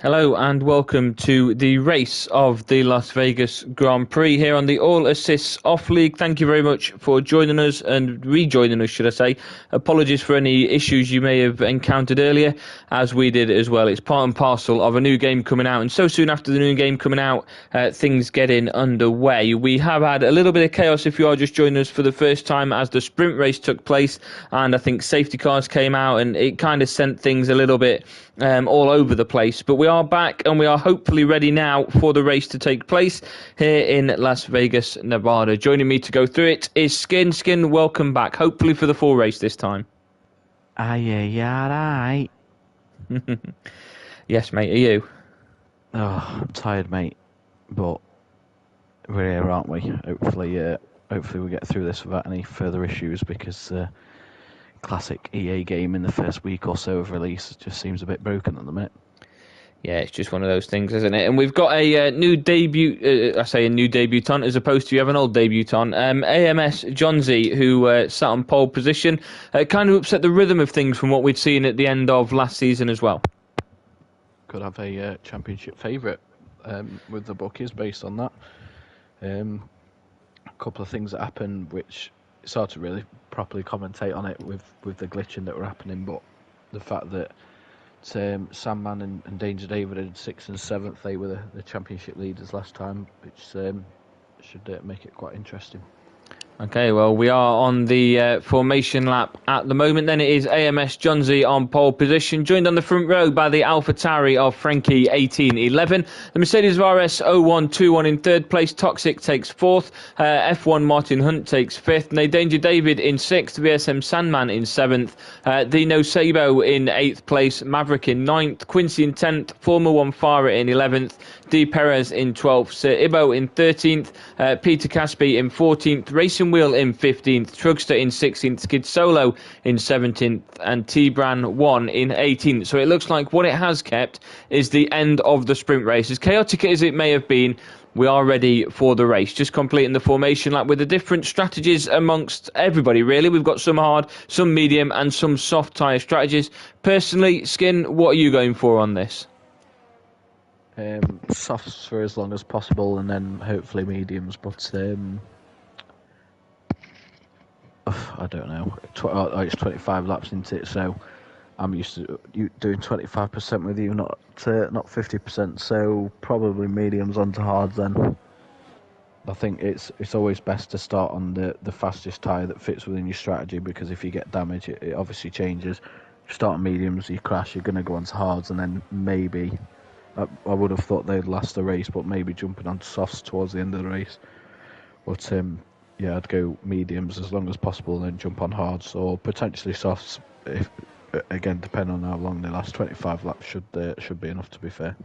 Hello and welcome to the race of the Las Vegas Grand Prix here on the All Assists Off League. Thank you very much for joining us and rejoining us, should I say. Apologies for any issues you may have encountered earlier, as we did as well. It's part and parcel of a new game coming out, and so soon after the new game coming out, things getting underway. We have had a little bit of chaos if you are just joining us for the first time as the sprint race took place, and I think safety cars came out and it kind of sent things a little bit all over the place. But we are back and we are hopefully ready now for the race to take place here in Las Vegas, Nevada. Joining me to go through it is Skin. Skin, welcome back. Hopefully for the full race this time. Yeah, right. Yes, mate. Are you? Oh, I'm tired, mate. But we're here, aren't we? Hopefully we get through this without any further issues, because classic EA game in the first week or so of release just seems a bit broken at the minute. Yeah, it's just one of those things, isn't it? And we've got a new debut, I say a new debutant, as opposed to you have an old debutant, AMS Johnsy, who sat on pole position. Kind of upset the rhythm of things from what we'd seen at the end of last season as well. Could have a championship favourite with the bookies based on that. A couple of things that happened which it's hard to really properly commentate on it with the glitching that were happening, but the fact that Sandman and Danger David in 6th and 7th, they were the championship leaders last time, which should make it quite interesting. Okay, well, we are on the formation lap at the moment. Then it is AMS Johnsy on pole position, joined on the front row by the AlphaTauri of Frankie 1811. The Mercedes S11.01 in third place. Toxic takes fourth. F1 Martin Hunt takes fifth. Danger David in sixth. VSM Sandman in seventh. Dino Sabo in eighth place. Maverick in ninth. Quincy in 10th. Formula One Farah in 11th. D. Perez in 12th. Sir Ibo in 13th. Peter Caspi in 14th. Racing Wheel in 15th, Trugster in 16th, Skid Solo in 17th, and T-Bran 1 in 18th. So it looks like what it has kept is the end of the sprint race. As chaotic as it may have been, we are ready for the race. Just completing the formation lap with the different strategies amongst everybody, really. We've got some hard, some medium, and some soft tyre strategies. Personally, Skin, what are you going for on this? Softs for as long as possible, and then hopefully mediums, but I don't know. It's 25 laps into it, so I'm used to you doing 25% with you, not 50%. So probably mediums onto hards. Then I think it's always best to start on the fastest tyre that fits within your strategy, because if you get damage, it obviously changes. You start on mediums, you crash, you're going to go onto hards, and then maybe I would have thought they'd last the race, but maybe jumping onto softs towards the end of the race. But yeah, I'd go mediums as long as possible and then jump on hards, or potentially softs, if, again, depending on how long they last. 25 laps should be enough, to be fair.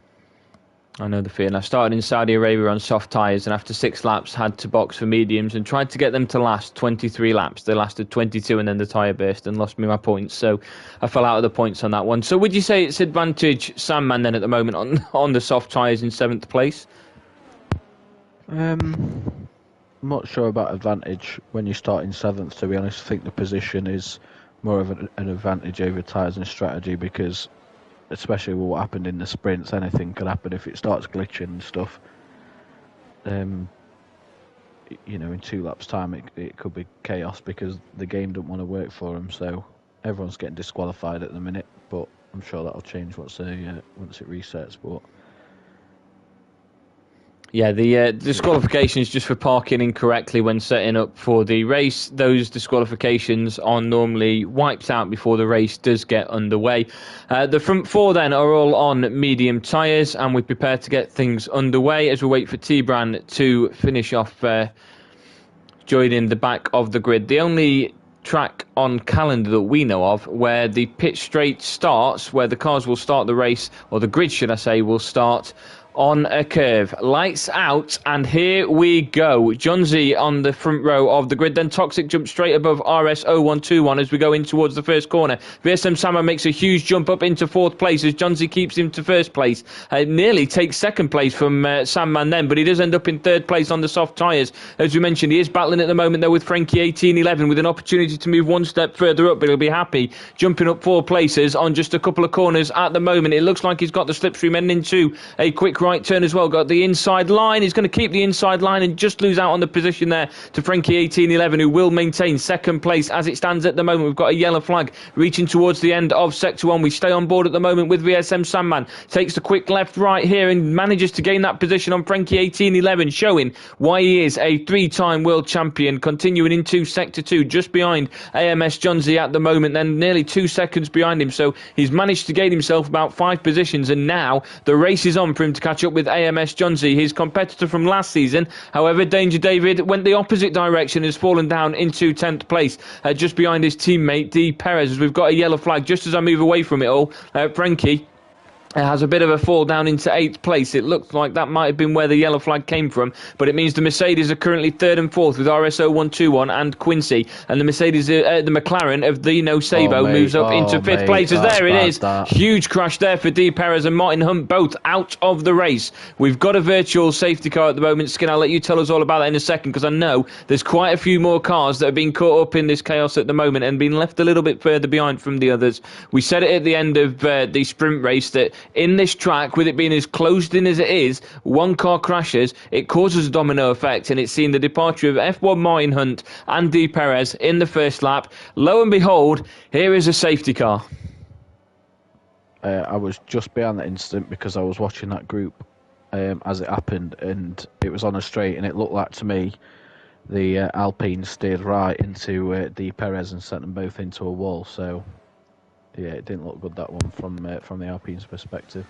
I know the feeling. I started in Saudi Arabia on soft tyres, and after 6 laps had to box for mediums and tried to get them to last 23 laps. They lasted 22 and then the tyre burst and lost me my points, so I fell out of the points on that one. So would you say it's advantage Sandman then at the moment on the soft tyres in 7th place? I'm not sure about advantage when you start in 7th, to be honest. I think the position is more of an advantage over tyres and strategy, because especially with what happened in the sprints, anything could happen if it starts glitching and stuff. In 2 laps time it could be chaos, because the game don't want to work for them, so everyone's getting disqualified at the minute, but I'm sure that'll change once it resets. But yeah, the disqualifications just for parking incorrectly when setting up for the race. Those disqualifications are normally wiped out before the race does get underway. The front 4 then are all on medium tyres, and we prepare to get things underway as we wait for T-Bran to finish off joining the back of the grid. The only track on calendar that we know of where the pit straight starts, where the cars will start the race, or the grid should I say, will start on a curve. Lights out, and here we go. Johnsy on the front row of the grid, then Toxic jumps straight above RS0121 as we go in towards the first corner. VSM Sama makes a huge jump up into fourth place as Johnsy keeps him to first place. Nearly takes second place from Sandman then, but he does end up in third place on the soft tyres. As we mentioned, he is battling at the moment though with Frankie 1811 with an opportunity to move one step further up, but he'll be happy jumping up 4 places on just a couple of corners at the moment. It looks like he's got the slipstream ending into a quick right turn as well. Got the inside line. He's going to keep the inside line and just lose out on the position there to Frankie 1811, who will maintain second place as it stands at the moment. We've got a yellow flag reaching towards the end of Sector 1. We stay on board at the moment with VSM Sandman. Takes the quick left right here and manages to gain that position on Frankie 1811, showing why he is a 3-time world champion. Continuing into Sector 2, just behind AMS Johnsy at the moment, then nearly 2 seconds behind him. So he's managed to gain himself about 5 positions, and now the race is on for him to catch up with AMS Johnsy, his competitor from last season. However, Danger David went the opposite direction and has fallen down into 10th place, just behind his teammate D Perez, as we've got a yellow flag just as I move away from it all. Frankie has a bit of a fall down into 8th place. It looks like that might have been where the yellow flag came from, but it means the Mercedes are currently 3rd and 4th with RS0121 and Quincy, and the Mercedes, the McLaren of Dino Sabo moves up into 5th place. As there it is, huge crash there for D Perez and Martin Hunt, both out of the race. We've got a virtual safety car at the moment. Skin, I'll let you tell us all about that in a second, because I know there's quite a few more cars that have been caught up in this chaos at the moment and been left a little bit further behind from the others. We said it at the end of the sprint race that in this track, with it being as closed in as it is, one car crashes, it causes a domino effect, and it's seen the departure of F1 Martin Hunt and D Perez in the first lap. Lo and behold, here is a safety car. I was just behind that incident because I was watching that group as it happened, and it was on a straight, and it looked like to me the Alpine steered right into D Perez and sent them both into a wall. So yeah, it didn't look good, that one, from the Alpine's perspective.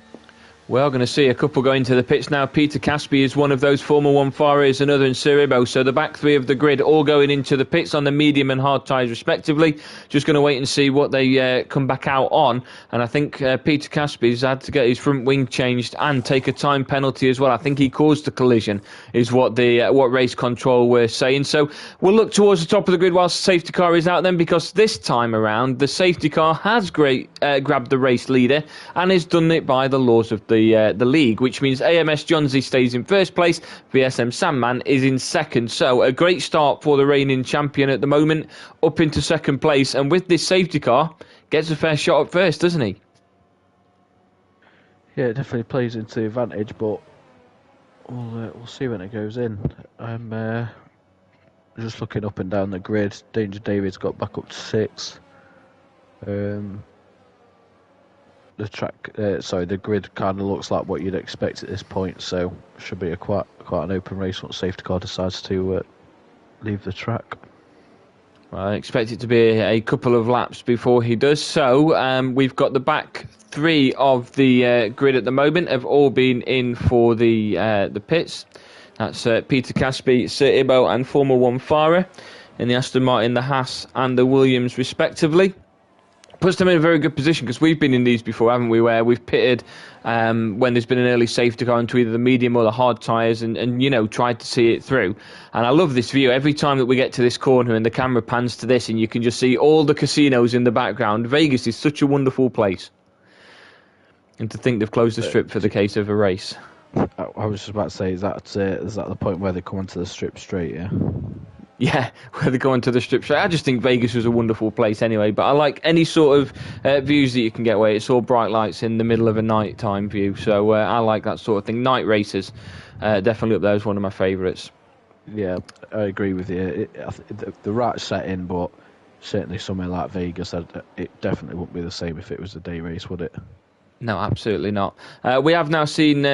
We're going to see a couple going to the pits now. Peter Caspi is one of those. Formula One Fares, another in Cerebo. So the back three of the grid all going into the pits on the medium and hard tyres respectively. Just going to wait and see what they come back out on. And I think Peter Caspi's had to get his front wing changed and take a time penalty as well. I think he caused the collision, is what the what race control were saying. So we'll look towards the top of the grid whilst the safety car is out then, because this time around the safety car has grabbed the race leader and has done it by the laws of the league, which means AMS Johnsy stays in first place, VSM Sandman is in second. So a great start for the reigning champion at the moment, up into second place, and with this safety car, gets a fair shot at first, doesn't he? Yeah, it definitely plays into the advantage, but we'll see when it goes in. I'm just looking up and down the grid. Danger David's got back up to 6th. The grid kind of looks like what you'd expect at this point, so should be quite an open race once safety car decides to leave the track. Well, I expect it to be a couple of laps before he does so. We've got the back three of the grid at the moment have all been in for the pits. That's Peter Caspi, Sir Ibo and Formula One Farah in the Aston Martin, the Haas and the Williams respectively. Puts them in a very good position, because we've been in these before, haven't we, where we've pitted when there's been an early safety car into either the medium or the hard tyres and you know, tried to see it through. And I love this view. Every time that we get to this corner and the camera pans to this and you can just see all the casinos in the background. Vegas is such a wonderful place. And to think they've closed the strip for the case of a race. I was just about to say, is that the point where they come onto the strip straight, yeah? Yeah, where they go onto the strip straight. I just think Vegas was a wonderful place anyway, but I like any sort of views that you can get away. It's all bright lights in the middle of a night-time view, so I like that sort of thing. Night races, definitely up there is one of my favourites. Yeah, I agree with you. The right setting, but certainly somewhere like Vegas, it definitely wouldn't be the same if it was a day race, would it? No, absolutely not. We have now seen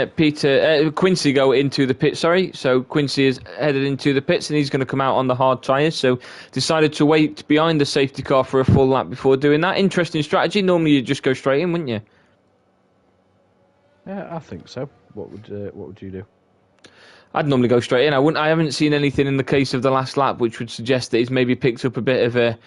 Quincy go into the pit. So Quincy is headed into the pits and he's going to come out on the hard tyres. So decided to wait behind the safety car for a full lap before doing that. Interesting strategy. Normally you'd just go straight in, wouldn't you? Yeah, I think so. What would you do? I'd normally go straight in. I haven't seen anything in the case of the last lap which would suggest that he's maybe picked up a bit of a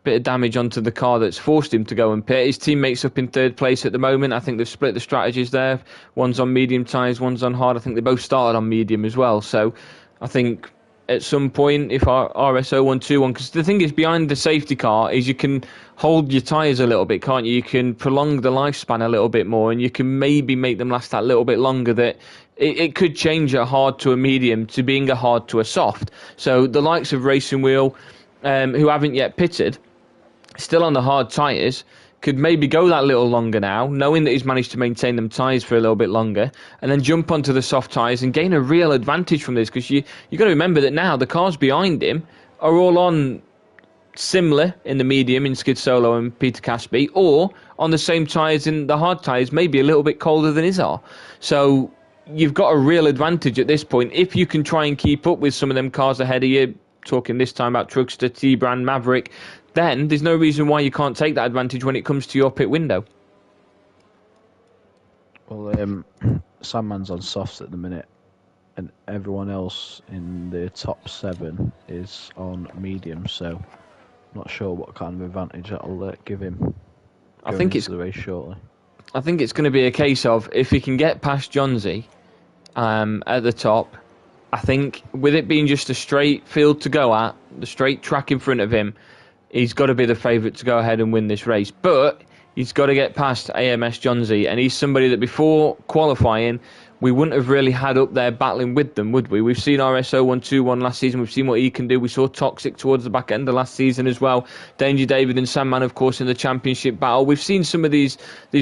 bit of damage onto the car that's forced him to go and pit. His teammates up in third place at the moment. I think they've split the strategies there. One's on medium tyres, one's on hard. I think they both started on medium as well. So I think at some point, if our RS0121, because the thing is behind the safety car is you can hold your tyres a little bit, can't you? You can prolong the lifespan a little bit more, and you can maybe make them last that little bit longer. That it could change a hard to a medium to being a hard to a soft. So the likes of Racing Wheel, who haven't yet pitted, still on the hard tyres, could maybe go that little longer now, knowing that he's managed to maintain them tyres for a little bit longer, and then jump onto the soft tyres and gain a real advantage from this, because you got to remember that now the cars behind him are all on similar in the medium in Skid Solo and Peter Caspi, or on the same tyres in the hard tyres, maybe a little bit colder than his are. So you've got a real advantage at this point if you can try and keep up with some of them cars ahead of you, talking this time about Truckster, T-Brand, Maverick. Then there's no reason why you can't take that advantage when it comes to your pit window. Well, Sandman's on softs at the minute, and everyone else in the top 7 is on medium, so I'm not sure what kind of advantage that'll give him. I think it's the race shortly. I think it's going to be a case of if he can get past Johnsy at the top. I think with it being just a straight field to go at, the straight track in front of him, he's got to be the favourite to go ahead and win this race. But he's got to get past AMS Johnsy, and he's somebody that before qualifying we wouldn't have really had up there battling with them, would we? We've seen RS0121 last season. We've seen what he can do. We saw Toxic towards the back end of last season as well. Danger David and Sandman, of course, in the championship battle. We've seen some of these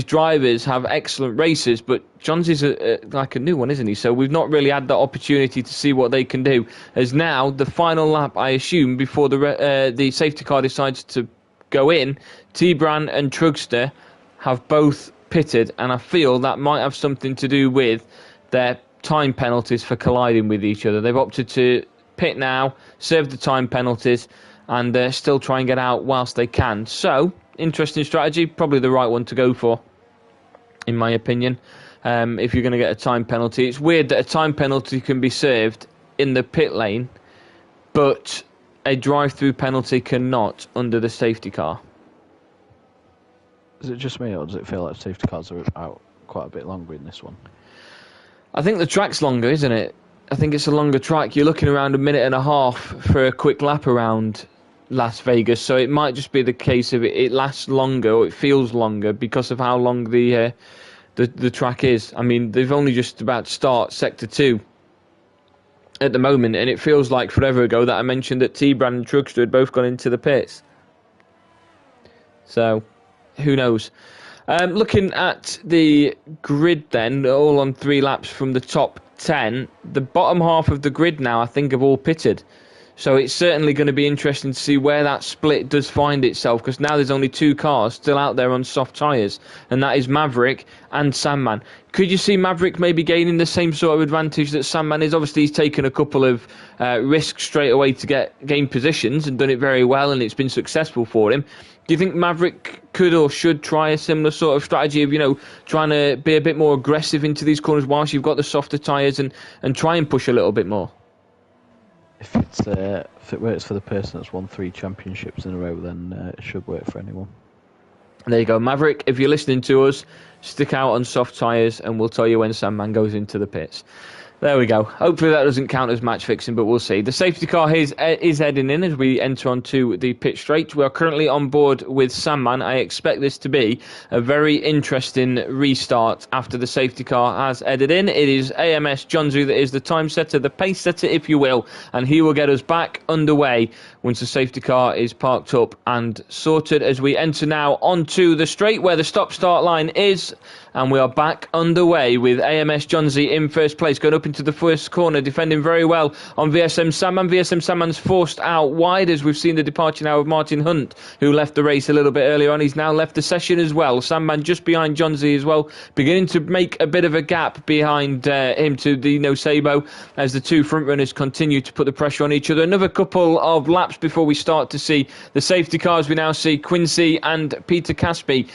drivers have excellent races, but Johnsy's like a new one, isn't he? So we've not really had the opportunity to see what they can do. As now, the final lap, I assume, before the safety car decides to go in, T-Bran and Trugster have both pitted, and I feel that might have something to do with their time penalties for colliding with each other. They've opted to pit now, serve the time penalties, and still try and get out whilst they can. So, interesting strategy, probably the right one to go for, in my opinion, if you're going to get a time penalty. It's weird that a time penalty can be served in the pit lane, but a drive-through penalty cannot under the safety car. Is it just me, or does it feel like safety cars are out quite a bit longer in this one? I think the track's longer, isn't it? I think it's a longer track. You're looking around a minute and a half for a quick lap around Las Vegas, so it might just be the case of it lasts longer, or it feels longer because of how long the track is. I mean, they've only just about to start Sector 2 at the moment, and it feels like forever ago that I mentioned that T-Brand and Trugster had both gone into the pits. So, who knows? Looking at the grid then, all on 3 laps from the top 10, the bottom half of the grid now, I think, have all pitted. So it's certainly going to be interesting to see where that split does find itself, because now there's only 2 cars still out there on soft tyres, and that is Maverick and Sandman. Could you see Maverick maybe gaining the same sort of advantage that Sandman is? Obviously, he's taken a couple of risks straight away to gain positions and done it very well, and it's been successful for him. Do you think Maverick could or should try a similar sort of strategy of, trying to be a bit more aggressive into these corners whilst you've got the softer tyres and try and push a little bit more? If it works for the person that's won 3 championships in a row, then it should work for anyone. There you go, Maverick. If you're listening to us, stick out on soft tyres, and we'll tell you when Sandman goes into the pits. There we go. Hopefully that doesn't count as match fixing, but we'll see. The safety car is heading in as we enter onto the pit straight. We are currently on board with Sandman. I expect this to be a very interesting restart after the safety car has headed in. It is AMS Jonzu that is the time setter, the pace setter, if you will, and he will get us back underway once the safety car is parked up and sorted, as we enter now onto the straight where the stop-start line is. And we are back underway with AMS Johnsy in first place, going up into the first corner, defending very well on VSM Sandman. VSM Sandman's forced out wide, as we've seen the departure now of Martin Hunt, who left the race a little bit earlier on. He's now left the session as well. Sandman just behind Johnsy as well, beginning to make a bit of a gap behind him to Dino Sabo, as the 2 front runners continue to put the pressure on each other. Another couple of laps before we start to see the safety cars. We now see Quincy and Peter Caspi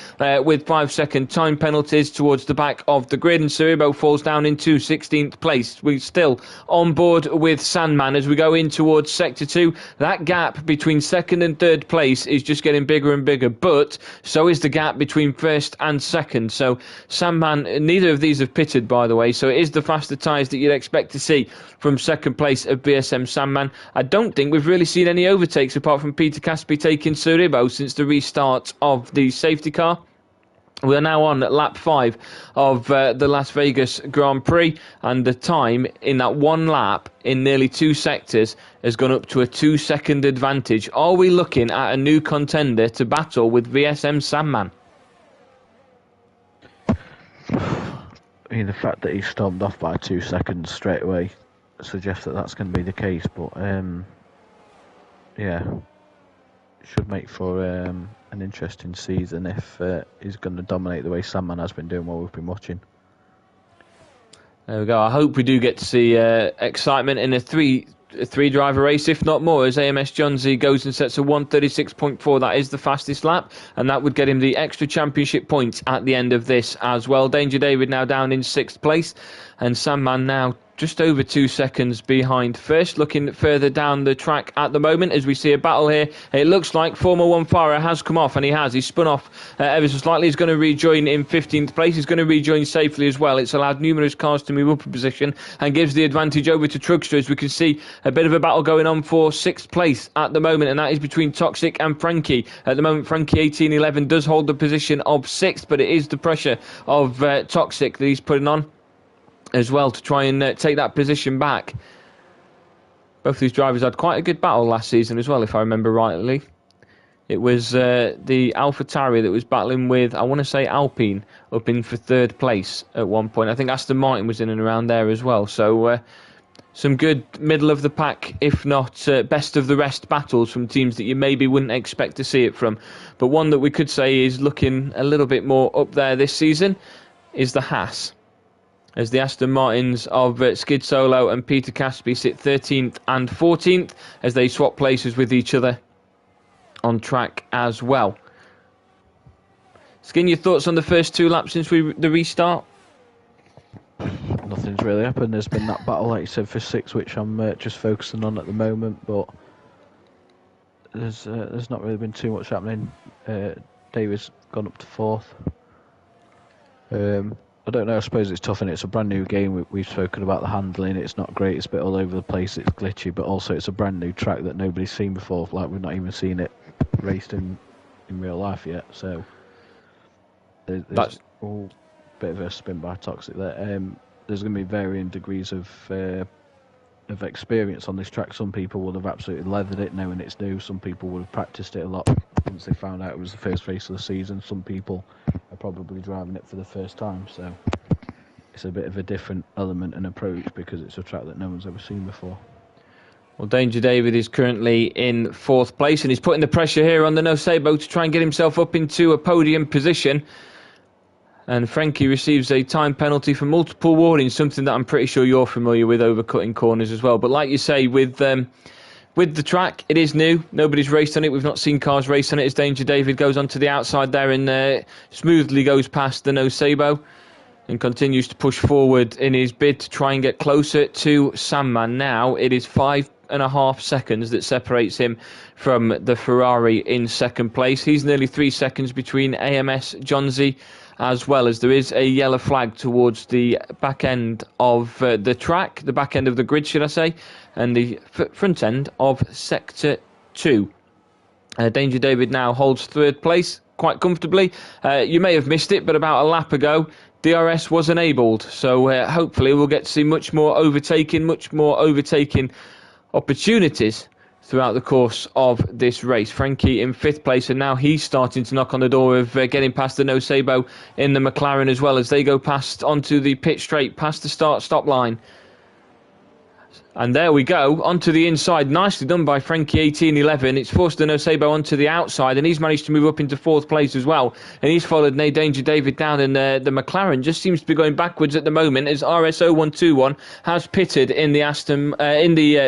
with 5-second time penalties. towards the back of the grid, and Suribo falls down into 16th place. We're still on board with Sandman as we go in towards Sector 2. That gap between second and third place is just getting bigger and bigger, but so is the gap between first and second. So Sandman, neither of these have pitted, by the way, so it is the faster tyres that you'd expect to see from second place of BSM Sandman. I don't think we've really seen any overtakes apart from Peter Caspi taking Suribo since the restart of the safety car. We are now on lap 5 of the Las Vegas Grand Prix, and the time in that one lap in nearly 2 sectors has gone up to a 2-second advantage. Are we looking at a new contender to battle with VSM Sandman? I mean, the fact that he stormed off by 2 seconds straight away suggests that that's going to be the case, but yeah, should make for an interesting season if he's going to dominate the way Sandman has been doing while we've been watching. There we go. I hope we do get to see excitement in a three-driver race, if not more, as AMS Johnsy goes and sets a 1:36.4. That is the fastest lap, and that would get him the extra championship points at the end of this as well. Danger David now down in 6th place, and Sandman now just over 2 seconds behind first. Looking further down the track at the moment as we see a battle here. It looks like Formula 1 Farah has come off, and he's spun off ever so slightly. He's going to rejoin in 15th place. He's going to rejoin safely as well. It's allowed numerous cars to move up a position and gives the advantage over to Trugster, as we can see a bit of a battle going on for 6th place at the moment, and that is between Toxic and Frankie. At the moment, Frankie 1811 does hold the position of 6th, but it is the pressure of Toxic that he's putting on as well to try and take that position back. Both these drivers had quite a good battle last season as well, if I remember rightly. It was the AlphaTauri that was battling with, I want to say, Alpine up in for 3rd place at one point. I think Aston Martin was in and around there as well. So some good middle of the pack, if not best of the rest battles from teams that you maybe wouldn't expect to see it from. But one that we could say is looking a little bit more up there this season is the Haas, as the Aston Martins of Skid Solo and Peter Caspi sit 13th and 14th as they swap places with each other on track as well. Skin, your thoughts on the first 2 laps since the restart? Nothing's really happened. There's been that battle, like you said, for 6, which I'm just focusing on at the moment, but there's not really been too much happening. David's gone up to 4th. I don't know, I suppose it's tough, and it's a brand new game. We've spoken about the handling. It's not great, it's a bit all over the place, it's glitchy, but also it's a brand new track that nobody's seen before. Like, we've not even seen it raced in real life yet, so there's a bit of a spin by Toxic there. There's going to be varying degrees of experience on this track. Some people would have absolutely leathered it knowing it's new. Some people would have practiced it a lot once they found out it was the first race of the season. Some people are probably driving it for the first time, so it's a bit of a different element and approach because it's a track that no one's ever seen before. Well, Danger David is currently in 4th place, and he's putting the pressure here on the Nocebo to try and get himself up into a podium position. And Frankie receives a time penalty for multiple warnings, something that I'm pretty sure you're familiar with, overcutting corners as well. But like you say, with the track, it is new. Nobody's raced on it. We've not seen cars race on it, as Danger David goes onto the outside there and smoothly goes past the Nocebo and continues to push forward in his bid to try and get closer to Sandman. Now it is 5.5 seconds that separates him from the Ferrari in 2nd place. He's nearly 3 seconds between AMS Johnsy, as well, as there is a yellow flag towards the back end of the track, the back end of the grid, should I say, and the front end of Sector 2. Danger David now holds 3rd place quite comfortably. You may have missed it, but about a lap ago, DRS was enabled, so hopefully we'll get to see much more overtaking opportunities throughout the course of this race. Frankie in 5th place, and now he's starting to knock on the door of getting past the Nocebo in the McLaren as well, as they go past onto the pit straight, past the start-stop line. And there we go, onto the inside. Nicely done by Frankie 1811. It's forced the Nosebo onto the outside, and he's managed to move up into 4th place as well. And he's followed Danger David down, and the McLaren just seems to be going backwards at the moment as RS0121 has pitted in the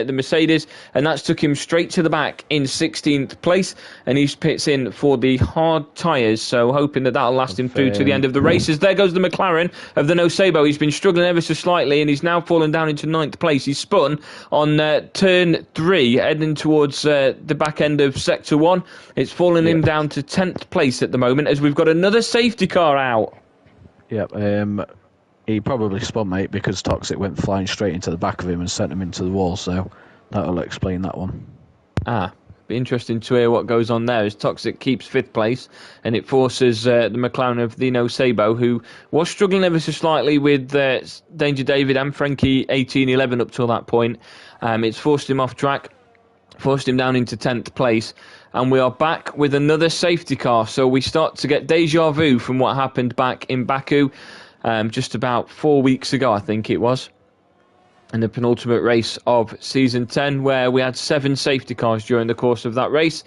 the Mercedes, and that's took him straight to the back in 16th place. And he pits in for the hard tyres, so hoping that that'll last him through to the end of the races. There goes the McLaren of the Nosebo. He's been struggling ever so slightly, and he's now fallen down into 9th place. He's spun on turn 3, heading towards the back end of sector 1. It's fallen him down to 10th place at the moment as we've got another safety car out. Yep, he probably spun, mate, because Toxic went flying straight into the back of him and sent him into the wall, so that'll explain that one. Be interesting to hear what goes on there as Toxic keeps 5th place, and it forces the McLaren of the Nosebo, who was struggling ever so slightly with Danger David and Frankie 1811 up till that point. It's forced him off track, forced him down into 10th place, and we are back with another safety car. So we start to get deja vu from what happened back in Baku just about 4 weeks ago, I think it was, in the penultimate race of Season 10, where we had 7 safety cars during the course of that race.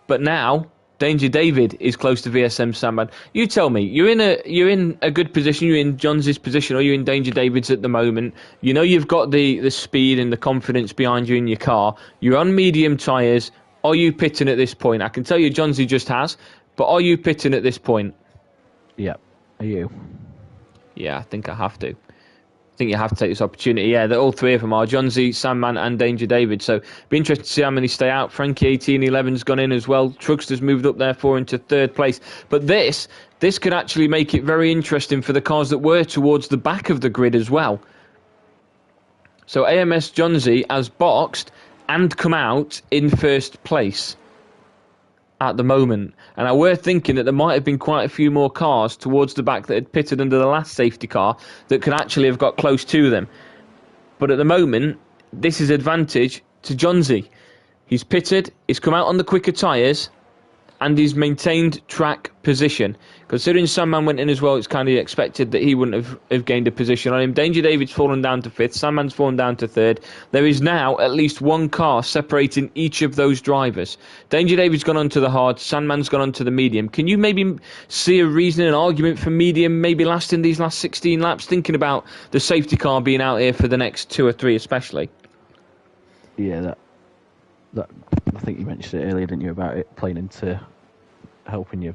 But now, Danger David is close to VSM Sandman. You tell me, you're in a good position, you're in Johns' position, or you're in Danger David's at the moment. You know you've got the speed and the confidence behind you in your car. You're on medium tyres. Are you pitting at this point? I can tell you Johns just has, but are you pitting at this point? Yeah. Are you? Yeah, I think I have to. I think you have to take this opportunity. Yeah, all 3 of them are Johnsy, Sandman and Danger David. So be interested to see how many stay out. Frankie 1811's gone in as well. Trugster's moved up therefore into 3rd place. But this could actually make it very interesting for the cars that were towards the back of the grid as well. So AMS Johnsy has boxed and come out in 1st place at the moment. And I were thinking that there might have been quite a few more cars towards the back that had pitted under the last safety car that could actually have got close to them. But at the moment, this is advantage to Johnsy. He's pitted, he's come out on the quicker tyres, and he's maintained track position. Considering Sandman went in as well, it's kind of expected that he wouldn't have gained a position on him. Danger David's fallen down to 5th, Sandman's fallen down to 3rd. There is now at least one car separating each of those drivers. Danger David's gone onto the hard, Sandman's gone onto the medium. Can you maybe see a reason, an argument for medium maybe lasting these last 16 laps, thinking about the safety car being out here for the next 2 or 3 especially? Yeah, that I think you mentioned it earlier, didn't you, about it playing into helping you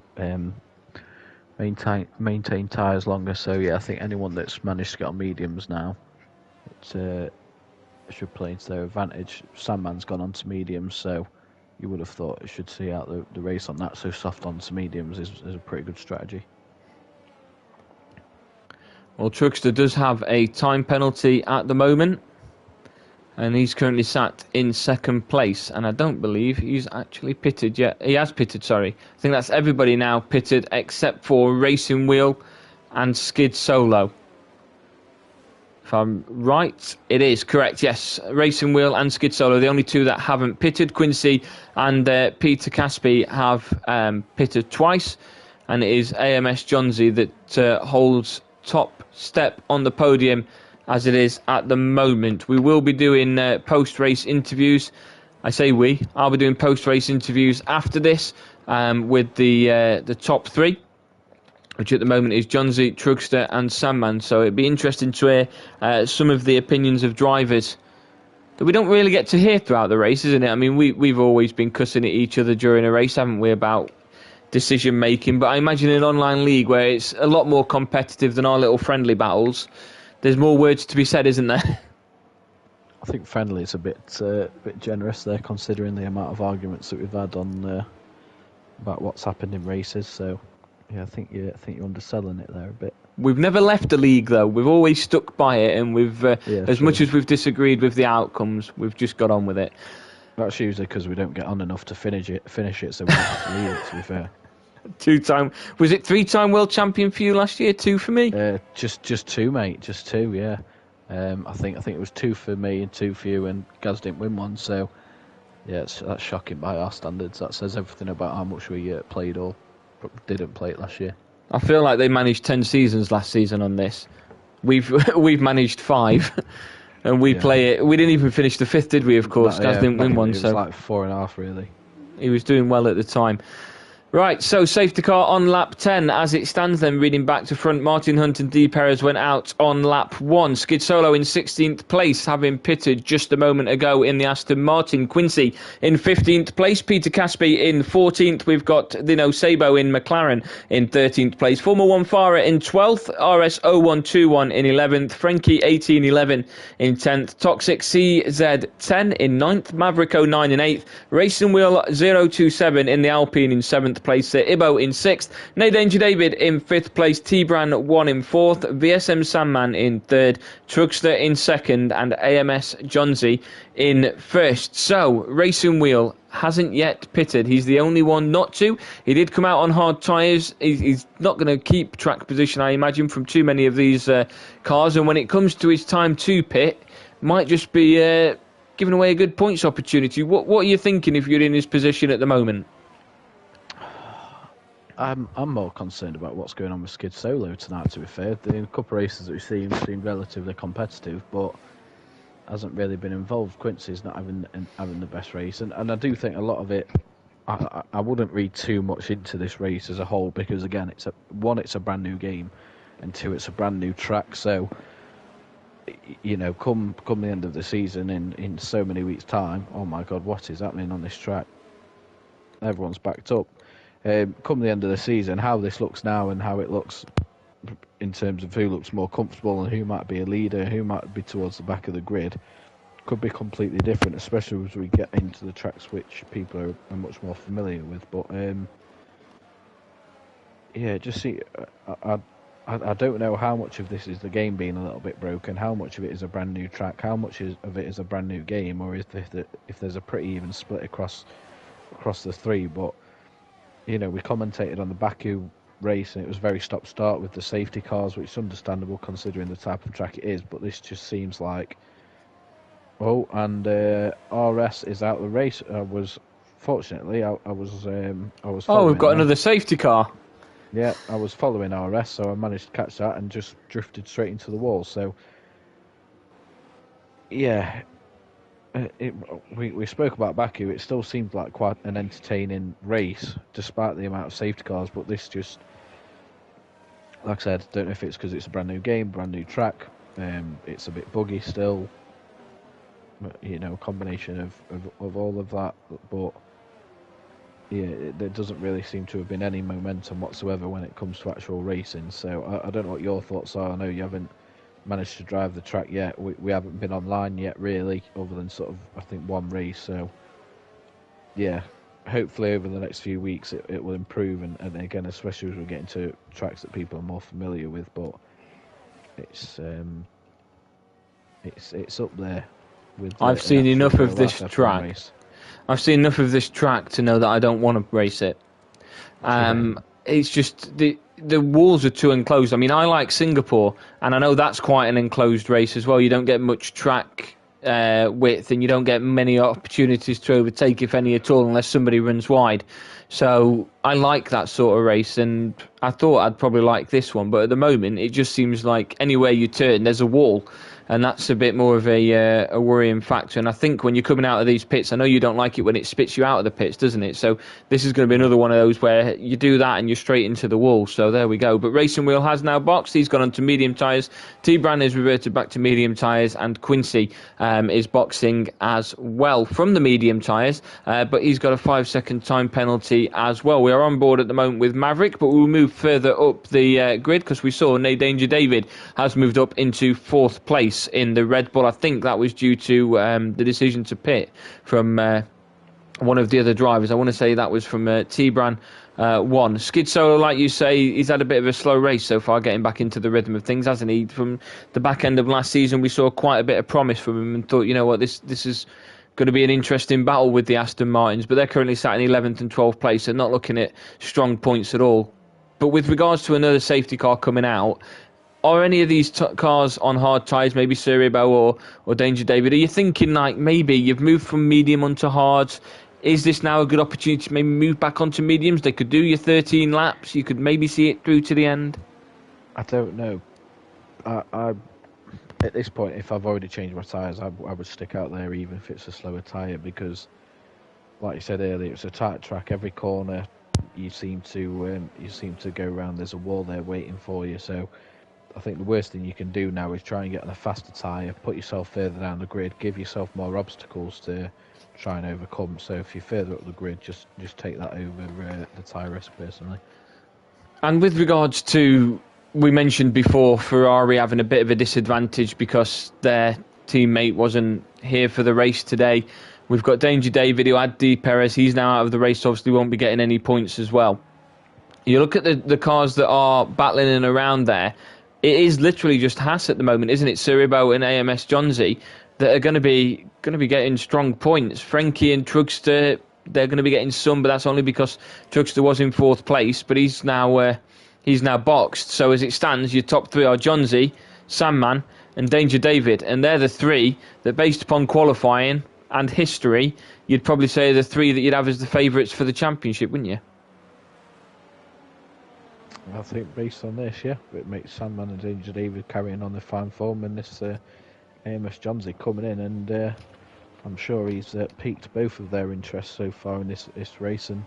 maintain tyres longer. So yeah, I think anyone that's managed to get on mediums now, it should play into their advantage. Sandman's gone on to mediums, so you would have thought it should see out the race on that. So soft on to mediums is a pretty good strategy. Well, Trugster does have a time penalty at the moment, and he's currently sat in 2nd place, and I don't believe he's actually pitted yet. He has pitted, sorry. I think that's everybody now pitted except for Racing Wheel and Skid Solo. If I'm right, it is correct, yes. Racing Wheel and Skid Solo, the only 2 that haven't pitted. Quincy and Peter Caspi have pitted twice, and it is AMS Johnsy that holds top step on the podium as it is at the moment. We will be doing post-race interviews. I say I'll be doing post-race interviews after this with the top 3, which at the moment is Johnsy, Trugster and Sandman. So it'd be interesting to hear some of the opinions of drivers that we don't really get to hear throughout the race, isn't it? I mean, we've always been cussing at each other during a race, haven't we, about decision making. But I imagine in an online league where it's a lot more competitive than our little friendly battles, there's more words to be said, isn't there? I think friendly is a bit generous there, considering the amount of arguments that we've had on about what's happened in races. So, yeah, I think you're underselling it there a bit. We've never left the league, though. We've always stuck by it, and we've as much as we've disagreed with the outcomes, we've just got on with it. That's usually because we don't get on enough to finish it, so we have to leave it, to be fair. 2-time, was it 3-time world champion for you last year? 2 for me? Just 2, mate. Just 2, yeah. I think it was 2 for me and 2 for you, and Gaz didn't win one. So yeah, that's shocking by our standards. That says everything about how much we played or didn't play it last year. I feel like they managed 10 seasons last season on this. We've managed 5. and we play it. We didn't even finish the 5th, did we? Of course, Gaz didn't win one. It was like 4.5, really. He was doing well at the time. Right, so safety car on lap 10. As it stands then, reading back to front, Martin Hunt and D. Perez went out on lap 1. Skid Solo in 16th place, having pitted just a moment ago in the Aston Martin. Quincy in 15th place, Peter Caspi in 14th. We've got Dino Sabo in McLaren in 13th place. Formula 1 Farah in 12th, RS 0121 in 11th, Frankie 1811 in 10th, Toxic CZ10 in 9th, Maverick 09 in 8th, Racing Wheel 027 in the Alpine in 7th place, Ibo in 6th, Danger David in 5th place, T-Bran 1 in 4th, VSM Sandman in 3rd, Truckster in 2nd, and AMS Johnsy in 1st. So, Racing Wheel hasn't yet pitted. He's the only one not to. He did come out on hard tyres. He's not going to keep track position, I imagine, from too many of these cars, and when it comes to his time to pit, might just be giving away a good points opportunity. What are you thinking if you're in his position at the moment? I'm more concerned about what's going on with Skid Solo tonight, to be fair. The couple of races that we've seen seemed relatively competitive, but hasn't really been involved. Quincy's not having the best race, and I do think a lot of it, I wouldn't read too much into this race as a whole, because again, it's a brand new game, and 2, it's a brand new track. So, you know, come the end of the season in so many weeks' time, oh my God, what is happening on this track? Everyone's backed up. Come the end of the season, how this looks now and how it looks in terms of who looks more comfortable and who might be a leader, who might be towards the back of the grid, could be completely different, especially as we get into the tracks which people are much more familiar with. But yeah, just see, I don't know how much of this is the game being a little bit broken, how much of it is a brand new track, how much of it is a brand new game, or if there's a pretty even split across the 3. But you know, we commentated on the Baku race, and it was very stop-start with the safety cars, which is understandable considering the type of track it is. But this just seems like, RS is out of the race. I was fortunately, I was. Oh, we've got another safety car. Yeah, I was following RS, so I managed to catch that and just drifted straight into the wall. So, yeah. We spoke about Baku. It still seemed like quite an entertaining race, despite the amount of safety cars. But this just, like I said, don't know if it's because it's a brand new game, brand new track. It's a bit buggy still. You know, a combination of all of that. But yeah, there doesn't really seem to have been any momentum whatsoever when it comes to actual racing. So I don't know what your thoughts are. I know you haven't managed to drive the track yet. We haven't been online yet, really, other than sort of, I think, one race. So yeah, hopefully over the next few weeks it will improve, and again, especially as we get into tracks that people are more familiar with. But it's up there with I've seen enough of this track. I've seen enough of this track to know that I don't want to race it. It's just the walls are too enclosed. I mean, I like Singapore, and I know that's quite an enclosed race as well. You don't get much track width, and you don't get many opportunities to overtake, if any at all, unless somebody runs wide. So I like that sort of race, and I thought I'd probably like this one. But at the moment, it just seems like anywhere you turn, there's a wall. And that's a bit more of a worrying factor. And I think when you're coming out of these pits, I know you don't like it when it spits you out of the pits, doesn't it? So this is going to be another one of those where you do that and you're straight into the wall. So there we go. But Racing Wheel has now boxed. He's gone on to medium tyres. T-Brand is reverted back to medium tyres. And Quincy is boxing as well from the medium tyres. But he's got a 5-second time penalty as well. We are on board at the moment with Maverick, but we'll move further up the grid because we saw Danger David has moved up into 4th place in the Red Bull. I think that was due to the decision to pit from one of the other drivers. I want to say that was from T-Bran 1. Skid Solo, like you say, he's had a bit of a slow race so far, getting back into the rhythm of things, hasn't he? From the back end of last season, we saw quite a bit of promise from him and thought, you know what, this is going to be an interesting battle with the Aston Martins, but they're currently sat in 11th and 12th place and not looking at strong points at all. But with regards to another safety car coming out, are any of these cars on hard tyres, maybe Suribo or Danger David? Are you thinking like maybe you've moved from medium onto hards? Is this now a good opportunity to maybe move back onto mediums? They could do your 13 laps. You could maybe see it through to the end. I don't know. at this point, if I've already changed my tyres, I would stick out there even if it's a slower tyre, because, like you said earlier, it's a tight track. Every corner you seem to go around. There's a wall there waiting for you. So I think the worst thing you can do now is try and get on a faster tyre, put yourself further down the grid, give yourself more obstacles to try and overcome. So if you're further up the grid, just take that over the tyre risk personally. And with regards to, we mentioned before, Ferrari having a bit of a disadvantage because their teammate wasn't here for the race today. We've got Danger David, who had D. Perez. He's now out of the race, obviously won't be getting any points as well. You look at the cars that are battling in around there, it is literally just Haas at the moment, isn't it? Suribo and AMS Jonesy that are going to be getting strong points. Frankie and Trugster, they're going to be getting some, but that's only because Trugster was in fourth place, but he's now boxed. So as it stands, your top three are Jonesy, Sandman, and Danger David, and they're the three that, based upon qualifying and history, you'd probably say the three that you'd have as the favourites for the championship, wouldn't you? I think based on this, yeah, it makes Sandman and Danger David carrying on their fine form, and this AMS Jonesy coming in, and I'm sure he's piqued both of their interests so far in this race, and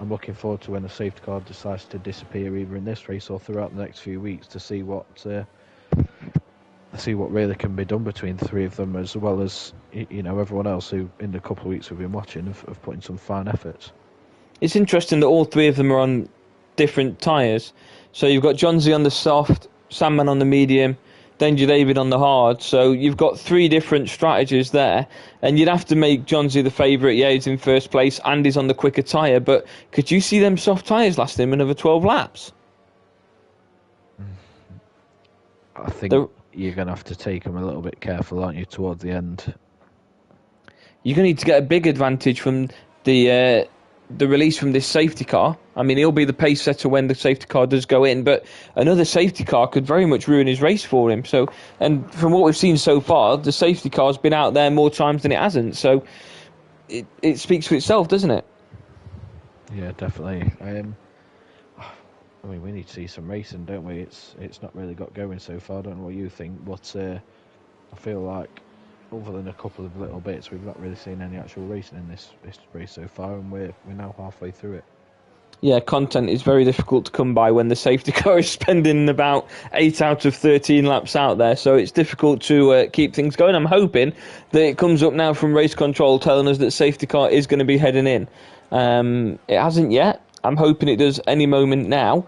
I'm looking forward to when the safety car decides to disappear either in this race or throughout the next few weeks to see what really can be done between the three of them, as well as everyone else who in the couple of weeks we've been watching have put in some fine efforts. It's interesting that all three of them are on different tyres. So you've got Jonesy on the soft, Sandman on the medium, Danger David on the hard. So you've got three different strategies there, and you'd have to make Jonesy the favourite. Yeah, he's in first place, Andy's on the quicker tyre, but could you see them soft tyres lasting him another 12 laps? I think you're going to have to take him a little bit careful, aren't you, towards the end? You're going to need to get a big advantage from the release from this safety car. I mean, he'll be the pace setter when the safety car does go in, but another safety car could very much ruin his race for him. So, and from what we've seen so far, the safety car's been out there more times than it hasn't. So it speaks for itself, doesn't it? Yeah, definitely. I mean, we need to see some racing, don't we? It's not really got going so far. I don't know what you think, but I feel like other than a couple of little bits, we've not really seen any actual racing in this race so far, and we're now halfway through it. Yeah, content is very difficult to come by when the safety car is spending about 8 out of 13 laps out there, so it's difficult to keep things going. I'm hoping that it comes up now from race control telling us that safety car is going to be heading in. It hasn't yet. I'm hoping it does any moment now,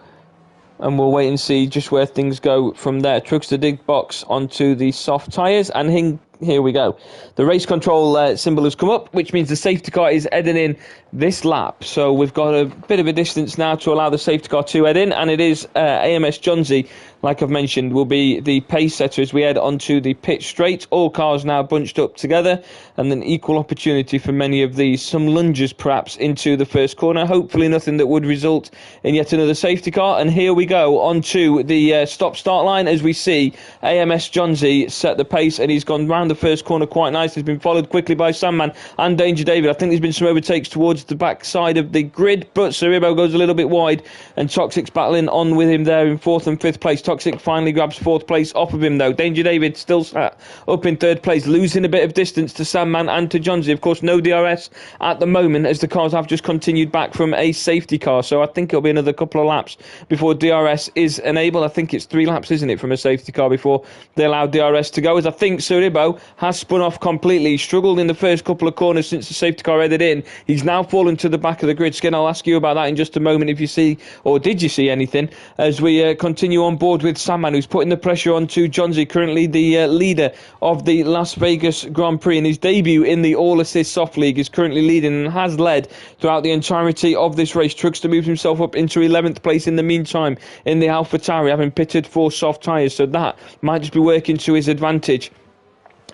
and we'll wait and see just where things go from there. Trugster dig box onto the soft tyres, and here we go. The race control symbol has come up, which means the safety car is heading in this lap. So we've got a bit of a distance now to allow the safety car to head in, and it is AMS Jonesy, like I've mentioned, will be the pace setter as we head onto the pit straight. All cars now bunched up together, and an equal opportunity for many of these. Some lunges perhaps into the first corner. Hopefully nothing that would result in yet another safety car. And here we go onto the stop-start line as we see AMS Jonesy set the pace, and he's gone round the first corner quite nicely. He's been followed quickly by Sandman and Danger David. I think there's been some overtakes towards the back side of the grid, but Suribo goes a little bit wide, and Toxic's battling on with him there in fourth and fifth place. Toxic finally grabs fourth place off of him though. Danger David still sat up in third place, losing a bit of distance to Sandman and to Jonesy. Of course, no DRS at the moment as the cars have just continued back from a safety car, so I think it'll be another couple of laps before DRS is enabled. I think it's 3 laps, isn't it, from a safety car before they allow DRS to go, as I think Suribo has spun off completely. He struggled in the first couple of corners since the safety car headed in. He's now fallen to the back of the grid. Skin, I'll ask you about that in just a moment, if you see, or did you see anything, as we continue on board with Sandman, who's putting the pressure on to Jonesy, currently the leader of the Las Vegas Grand Prix. In his debut in the All Assist Soft League, is currently leading and has led throughout the entirety of this race. Trugster moves himself up into 11th place in the meantime in the AlphaTauri, having pitted for soft tyres, so that might just be working to his advantage,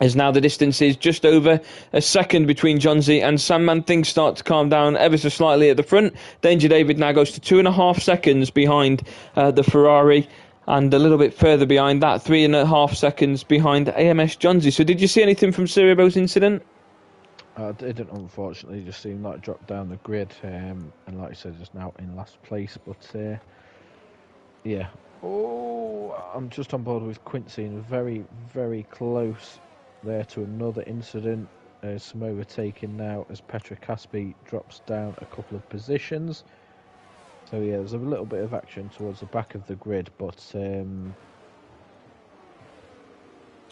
as now the distance is just over a second between Jonesy and Sandman. Things start to calm down ever so slightly at the front. Danger David now goes to 2.5 seconds behind the Ferrari, and a little bit further behind that, 3.5 seconds behind AMS Jonesy. So did you see anything from Suribo's incident? I didn't, unfortunately. Just seemed like dropped down the grid, and like I said, just now in last place. But yeah, Oh, I'm just on board with Quincy and very, very close there to another incident. Some overtaking now as Petra Caspi drops down a couple of positions. So yeah, there's a little bit of action towards the back of the grid, but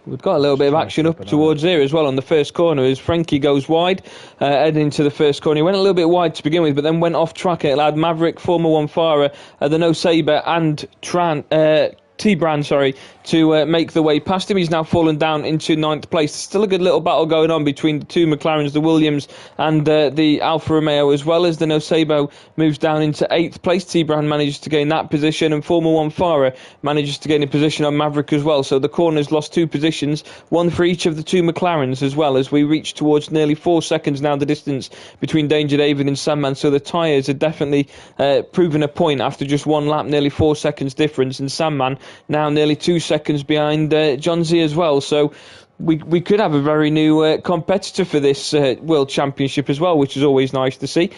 we've got a little bit of action up towards here as well on the first corner as Frankie goes wide, heading into the first corner. He went a little bit wide to begin with, but then went off track. It allowed Maverick, Formula One Farah, the No Saber, and T-Brand, to make the way past him. He's now fallen down into 9th place. There's still a good little battle going on between the two McLarens, the Williams and the Alfa Romeo, as well as the Nocebo moves down into 8th place. T-Brand manages to gain that position, and Formula One Farah manages to gain a position on Maverick as well. So the corner's lost 2 positions, 1 for each of the 2 McLarens, as well as we reach towards nearly 4 seconds now, the distance between Danger David and Sandman. So the tyres are definitely proving a point after just 1 lap, nearly 4 seconds difference, and Sandman now nearly 2 seconds behind John Z as well. So we could have a very new competitor for this World Championship as well, which is always nice to see.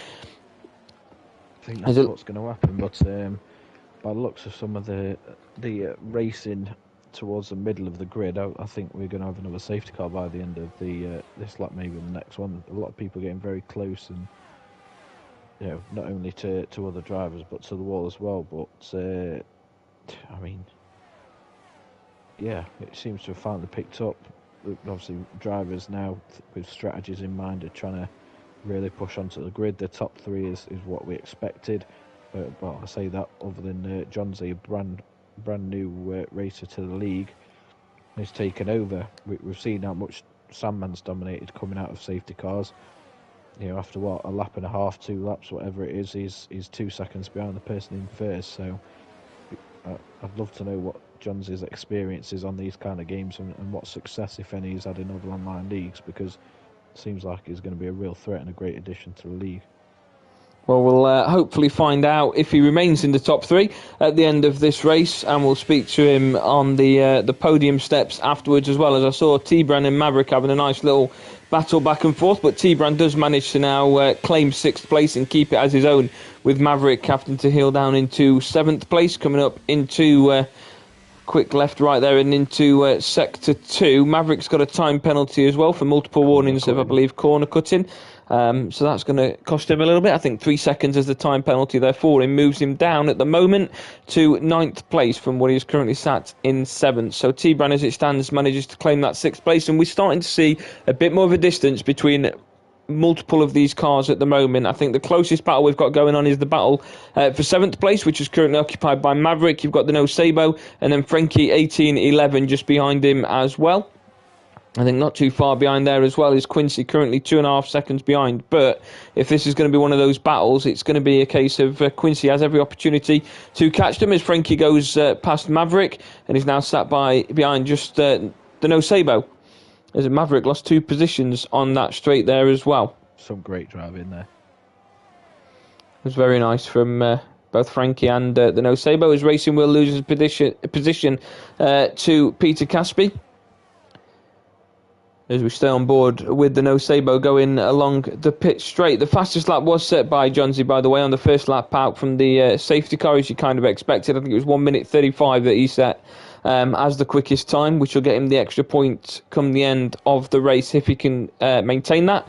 I think that's what's going to happen, but by the looks of some of the racing towards the middle of the grid, I think we're going to have another safety car by the end of this lap, maybe the next one. A lot of people getting very close, and not only to other drivers but to the wall as well. But I mean, yeah, it seems to have finally picked up. Obviously, drivers now with strategies in mind are trying to really push onto the grid. The top 3 is what we expected. But I say that other than John Z, a brand new racer to the league, has taken over. We've seen how much Sandman's dominated coming out of safety cars. After what, a lap and a half, 2 laps, whatever it is, he's 2 seconds behind the person in first. So I'd love to know what John Z's experience is on these kind of games and what success, if any, he's had in other online leagues, because it seems like he's going to be a real threat and a great addition to the league. Well, we'll hopefully find out if he remains in the top 3 at the end of this race, and we'll speak to him on the podium steps afterwards as well. As I saw T-Brand and Maverick having a nice little battle back and forth, but T-Brand does manage to now claim 6th place and keep it as his own, with Maverick having to heel down into 7th place, coming up into quick left right there and into sector 2. Maverick's got a time penalty as well for multiple warnings of, I believe, corner cutting. So that's going to cost him a little bit. I think 3 seconds is the time penalty there for him. Moves him down at the moment to 9th place from what he is currently sat in 7th. So T-Brand, as it stands, manages to claim that 6th place. And we're starting to see a bit more of a distance between multiple of these cars at the moment. I think the closest battle we've got going on is the battle for 7th place, which is currently occupied by Maverick. You've got the No Sabo, and then Frankie 1811 just behind him as well. I think not too far behind there as well is Quincy, currently 2.5 seconds behind. But if this is going to be one of those battles, it's going to be a case of Quincy has every opportunity to catch them as Frankie goes past Maverick, and he's now sat behind just the No Sabo, as Maverick lost 2 positions on that straight there as well. Some great driving there. It was very nice from both Frankie and the No Sabo, as Racing Wheel loses position to Peter Caspi. As we stay on board with the No Sabo going along the pit straight. The fastest lap was set by John Z, by the way, on the first lap out from the safety car, as you kind of expected. I think it was 1 minute 35 that he set as the quickest time, which will get him the extra point come the end of the race if he can maintain that.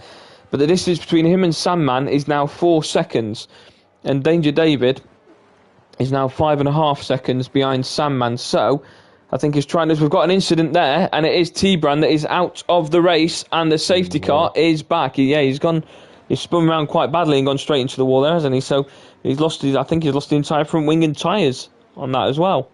But the distance between him and Sandman is now 4 seconds, and Danger David is now 5.5 seconds behind Sandman. So I think we've got an incident there, and it is T-Brand that is out of the race, and the safety car is back. He's spun around quite badly and gone straight into the wall there, hasn't he? So he's lost the entire front wing and tyres on that as well.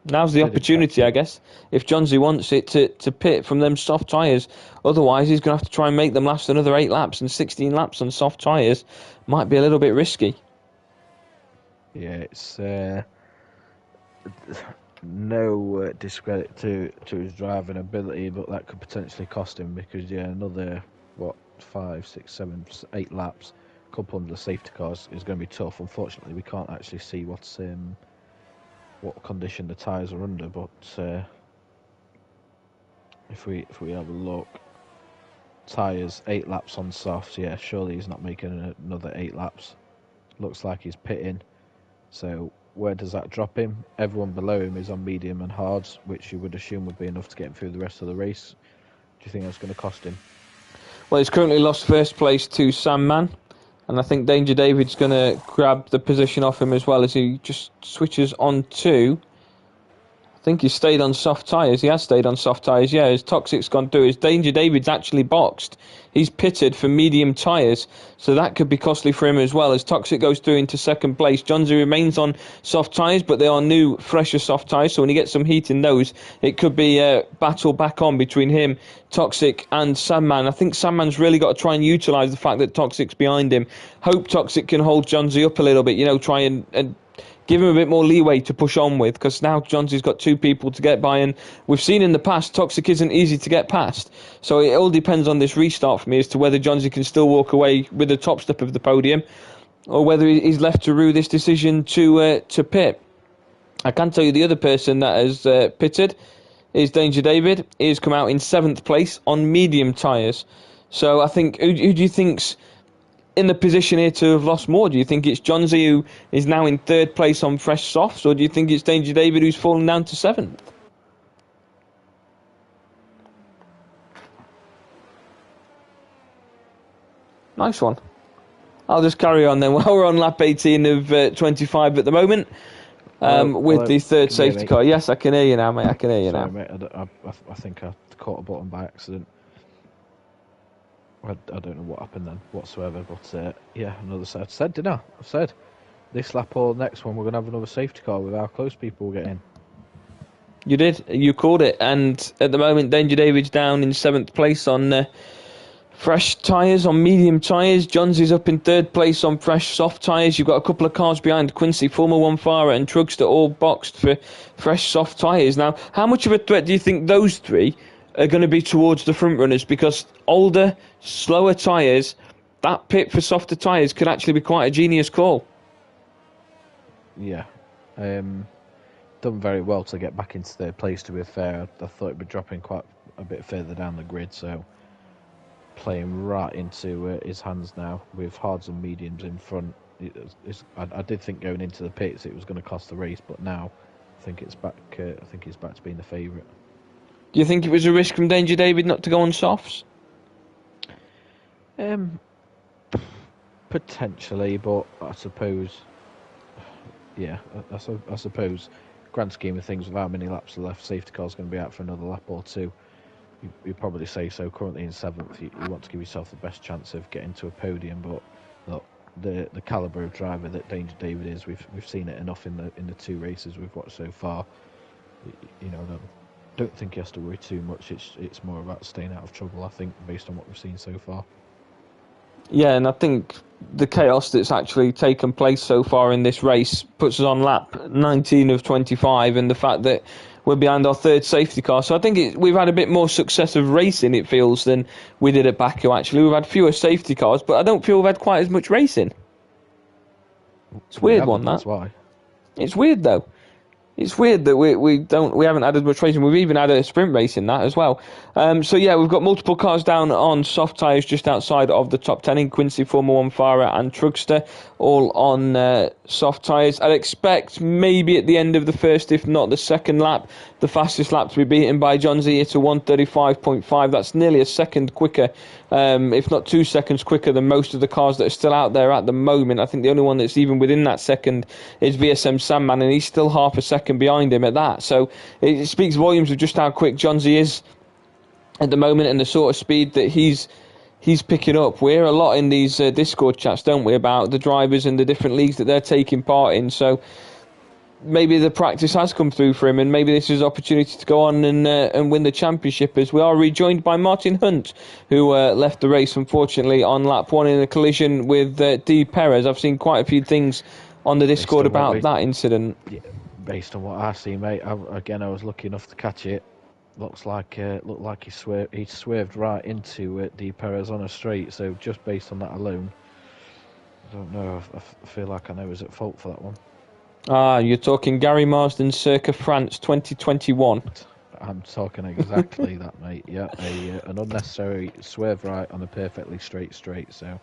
Now's the opportunity, I guess, if John Z wants it, to pit from them soft tyres. Otherwise, he's going to have to try and make them last another 8 laps, and 16 laps on soft tyres might be a little bit risky. Yeah, it's no discredit to his driving ability, but that could potentially cost him, because another 5, 6, 7, 8 laps, a couple of the safety cars is going to be tough. Unfortunately, we can't actually see what condition the tyres are under, but if we have a look, tyres 8 laps on softs, surely he's not making another 8 laps. Looks like he's pitting, so where does that drop him? Everyone below him is on medium and hards, which you would assume would be enough to get him through the rest of the race. Do you think that's going to cost him? Well, he's currently lost first place to Sandman, and I think Danger David's going to grab the position off him as well as he just switches on to... I think he stayed on soft tyres. He has stayed on soft tyres, yeah. His Toxic's gone through. His Danger David's actually boxed. He's pitted for medium tyres, so that could be costly for him as well. As Toxic goes through into second place, Johnsy remains on soft tyres, but they are new, fresher soft tyres, so when he gets some heat in those, it could be a battle back on between him, Toxic, and Sandman. I think Sandman's really got to try and utilise the fact that Toxic's behind him. Hope Toxic can hold Johnsy up a little bit, try and give him a bit more leeway to push on with, because now Johnsy's got two people to get by, and we've seen in the past Toxic isn't easy to get past. So it all depends on this restart for me as to whether Johnsy can still walk away with the top step of the podium, or whether he's left to rue this decision to pit. I can tell you the other person that has pitted is Danger David. He has come out in 7th place on medium tyres. So I think, who do you think's in the position here to have lost more? Do you think it's Johnsy, who is now in 3rd place on fresh softs, or do you think it's Danger David, who's fallen down to 7th? Nice one. I'll just carry on then. Well, we're on lap 18 of 25 at the moment, with the 3rd safety car. Yes, I can hear you now, mate. I can hear you now. Mate, I think I caught a button by accident. I don't know what happened then whatsoever, but yeah, another set. I said, didn't I? I said this lap or next one we're going to have another safety car with how close people will get in. You did. You called it. And at the moment, Danger David's down in 7th place on fresh tyres, on medium tyres. Johnsy's up in 3rd place on fresh soft tyres. You've got a couple of cars behind, Quincy, Formula 1 Farah and Trugster, all boxed for fresh soft tyres. Now, how much of a threat do you think those three are going to be towards the front runners? Because older, slower tyres, that pit for softer tyres could actually be quite a genius call. Yeah. Done very well to get back into 3rd place, to be fair. I thought it'd be dropping quite a bit further down the grid, so playing right into his hands now with hards and mediums in front. I did think going into the pits it was going to cost the race, but now I think it's back. I think he's back to being the favourite. Do you think it was a risk from Danger David not to go on softs? Potentially, but I suppose, yeah, I suppose, grand scheme of things, with how many laps are left, safety car's going to be out for another lap or two. You probably say so. Currently in 7th, you want to give yourself the best chance of getting to a podium, but look, the calibre of driver that Danger David is, we've seen it enough in the 2 races we've watched so far. Don't think he has to worry too much. It's more about staying out of trouble, I think, based on what we've seen so far. Yeah, and I think the chaos that's actually taken place so far in this race puts us on lap 19 of 25, and the fact that we're behind our 3rd safety car. So I think we've had a bit more success of racing, it feels, than we did at Baku, actually. We've had fewer safety cars, but I don't feel we've had quite as much racing. It's a weird one, that. That's why. It's weird, though. It's weird that we haven't had as much racing. We've even had a sprint race in that as well. So yeah, we've got multiple cars down on soft tyres just outside of the top 10 in Quincy, Formula 1 Farah and Trugster, all on soft tyres. I'd expect maybe at the end of the first, if not the second lap, the fastest lap to be beaten by Johnsy at a 1:35.5. That's nearly a second quicker, if not 2 seconds quicker than most of the cars that are still out there at the moment. I think the only one that's even within that second is VSM Sandman, and he's still half a second behind him at that. So it speaks volumes of just how quick Johnsy is at the moment and the sort of speed that he's picking up. We hear a lot in these Discord chats, don't we, about the drivers and the different leagues that they're taking part in. So maybe the practice has come through for him, and maybe this is an opportunity to go on and win the championship, as we are rejoined by Martin Hunt, who left the race, unfortunately, on lap 1 in a collision with D. Perez. I've seen quite a few things on the Discord about that incident. Yeah, based on what I see, mate, I was lucky enough to catch it. Looked like he swerved right into D. Perez on a straight, so just based on that alone, I don't know, I feel like I know who's at fault for that one. You're talking Gary Marsden circa France 2021. I'm talking exactly that, mate. Yeah, an unnecessary swerve right on a perfectly straight, so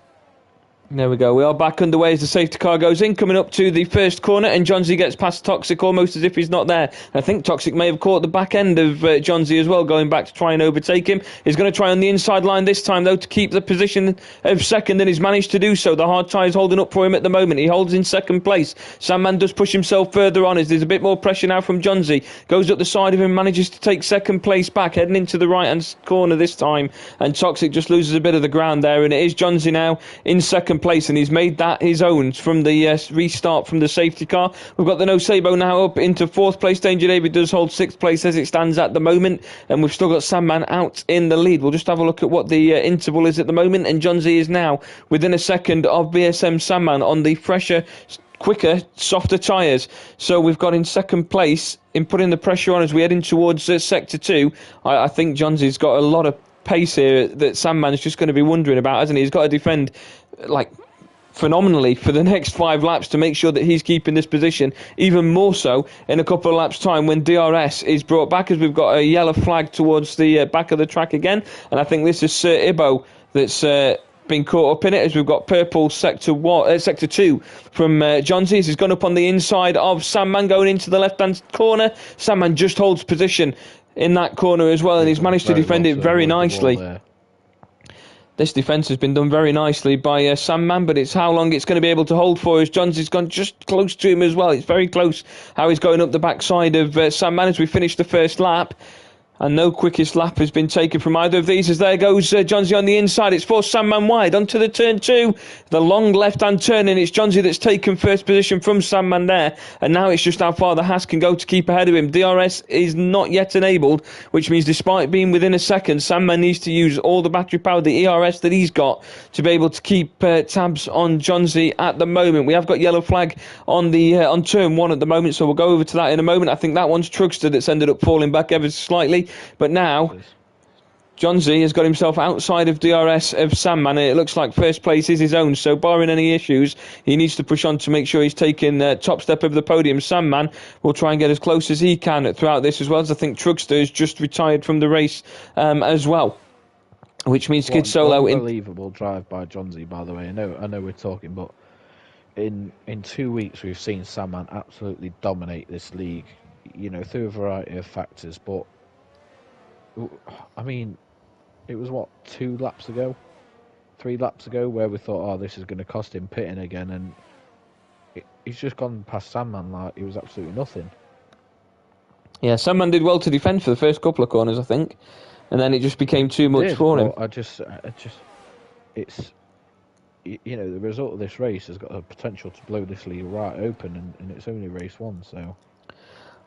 There we go. We are back underway as the safety car goes in, coming up to the first corner, and Johnsy gets past Toxic almost as if he's not there. I think Toxic may have caught the back end of Johnsy as well, going back to try and overtake him. He's going to try on the inside line this time, though, to keep the position of second, and he's managed to do so. The hard tyre is holding up for him at the moment. He holds in second place. Sandman does push himself further on as there's a bit more pressure now from Johnsy. Goes up the side of him, manages to take second place back, heading into the right-hand corner this time, and Toxic just loses a bit of the ground there, and it is Johnsy now in second place, and he's made that his own from the restart from the safety car. We've got the No Sabo now up into fourth place. Danger David does hold sixth place as it stands at the moment, and we've still got Sandman out in the lead. We'll just have a look at what the interval is at the moment, and Johnsy is now within a second of BSM Sandman on the fresher, quicker, softer tyres. So we've got in second place in putting the pressure on as we head in towards sector 2. I think Johnsy's got a lot of pace here that Sandman's just going to be wondering about, hasn't he? He's got to defend like phenomenally for the next 5 laps to make sure that he's keeping this position, even more so in a couple of laps time when DRS is brought back, as we've got a yellow flag towards the back of the track again, and I think this is Sir Ibo that's been caught up in it, as we've got purple sector 2 from Johnsy. He's gone up on the inside of Sandman going into the left hand corner. Sandman just holds position in that corner as well, and he's managed to defend it very nicely. This defence has been done very nicely by Sandman, but it's how long it's going to be able to hold for, as Johnsy's gone just close to him as well. It's very close how he's going up the backside of Sandman as we finish the first lap. And no quickest lap has been taken from either of these, as there goes Johnsy on the inside. It's for Sandman wide onto the turn 2. The long left-hand turn, and it's Johnsy that's taken first position from Sandman there. And now it's just how far the Haas can go to keep ahead of him. DRS is not yet enabled, which means despite being within a second, Sandman needs to use all the battery power, the ERS that he's got, to be able to keep tabs on Johnsy at the moment. We have got yellow flag on the on turn 1 at the moment, so we'll go over to that in a moment. I think that one's Trugster that's ended up falling back ever so slightly. But now Johnsy has got himself outside of DRS of Sandman, and it looks like first place is his own. So barring any issues, he needs to push on to make sure he's taking top step of the podium. Sandman will try and get as close as he can throughout this, as well as I think Trugster has just retired from the race as well, which means Skid Solo. Unbelievable drive by Johnsy, by the way. I know we're talking, but in 2 weeks we've seen Sandman absolutely dominate this league, through a variety of factors. But I mean, it was 3 laps ago where we thought, oh, this is going to cost him pitting again, and he's just gone past Sandman like he was absolutely nothing. Yeah, Sandman did well to defend for the first couple of corners, I think, and then it just became too much for him. It's the result of this race has got the potential to blow this league right open, and it's only race 1, so.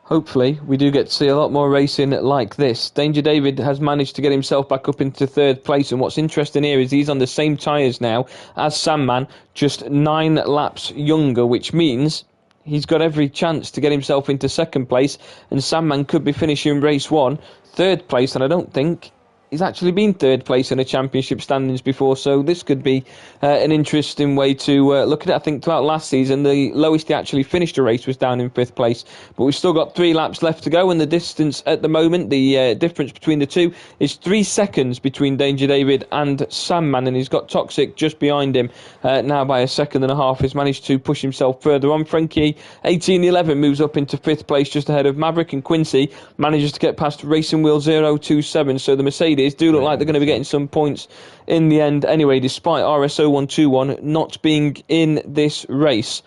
Hopefully, we do get to see a lot more racing like this. Danger David has managed to get himself back up into third place, and what's interesting here is he's on the same tyres now as Sandman, just 9 laps younger, which means he's got every chance to get himself into second place, and Sandman could be finishing race 1 third place, and I don't think he's actually been third place in a championship standings before, so this could be an interesting way to look at it. I think throughout last season, the lowest he actually finished a race was down in 5th place, but we've still got 3 laps left to go, and the distance at the moment, the difference between the two is 3 seconds between Danger David and Sandman, and he's got Toxic just behind him now by 1.5 seconds. He's managed to push himself further on. Frankie 1811 moves up into 5th place just ahead of Maverick, and Quincy manages to get past Racing Wheel 027, so the Mercedes do look like they're going to be getting some points in the end anyway, despite RS0121 not being in this race.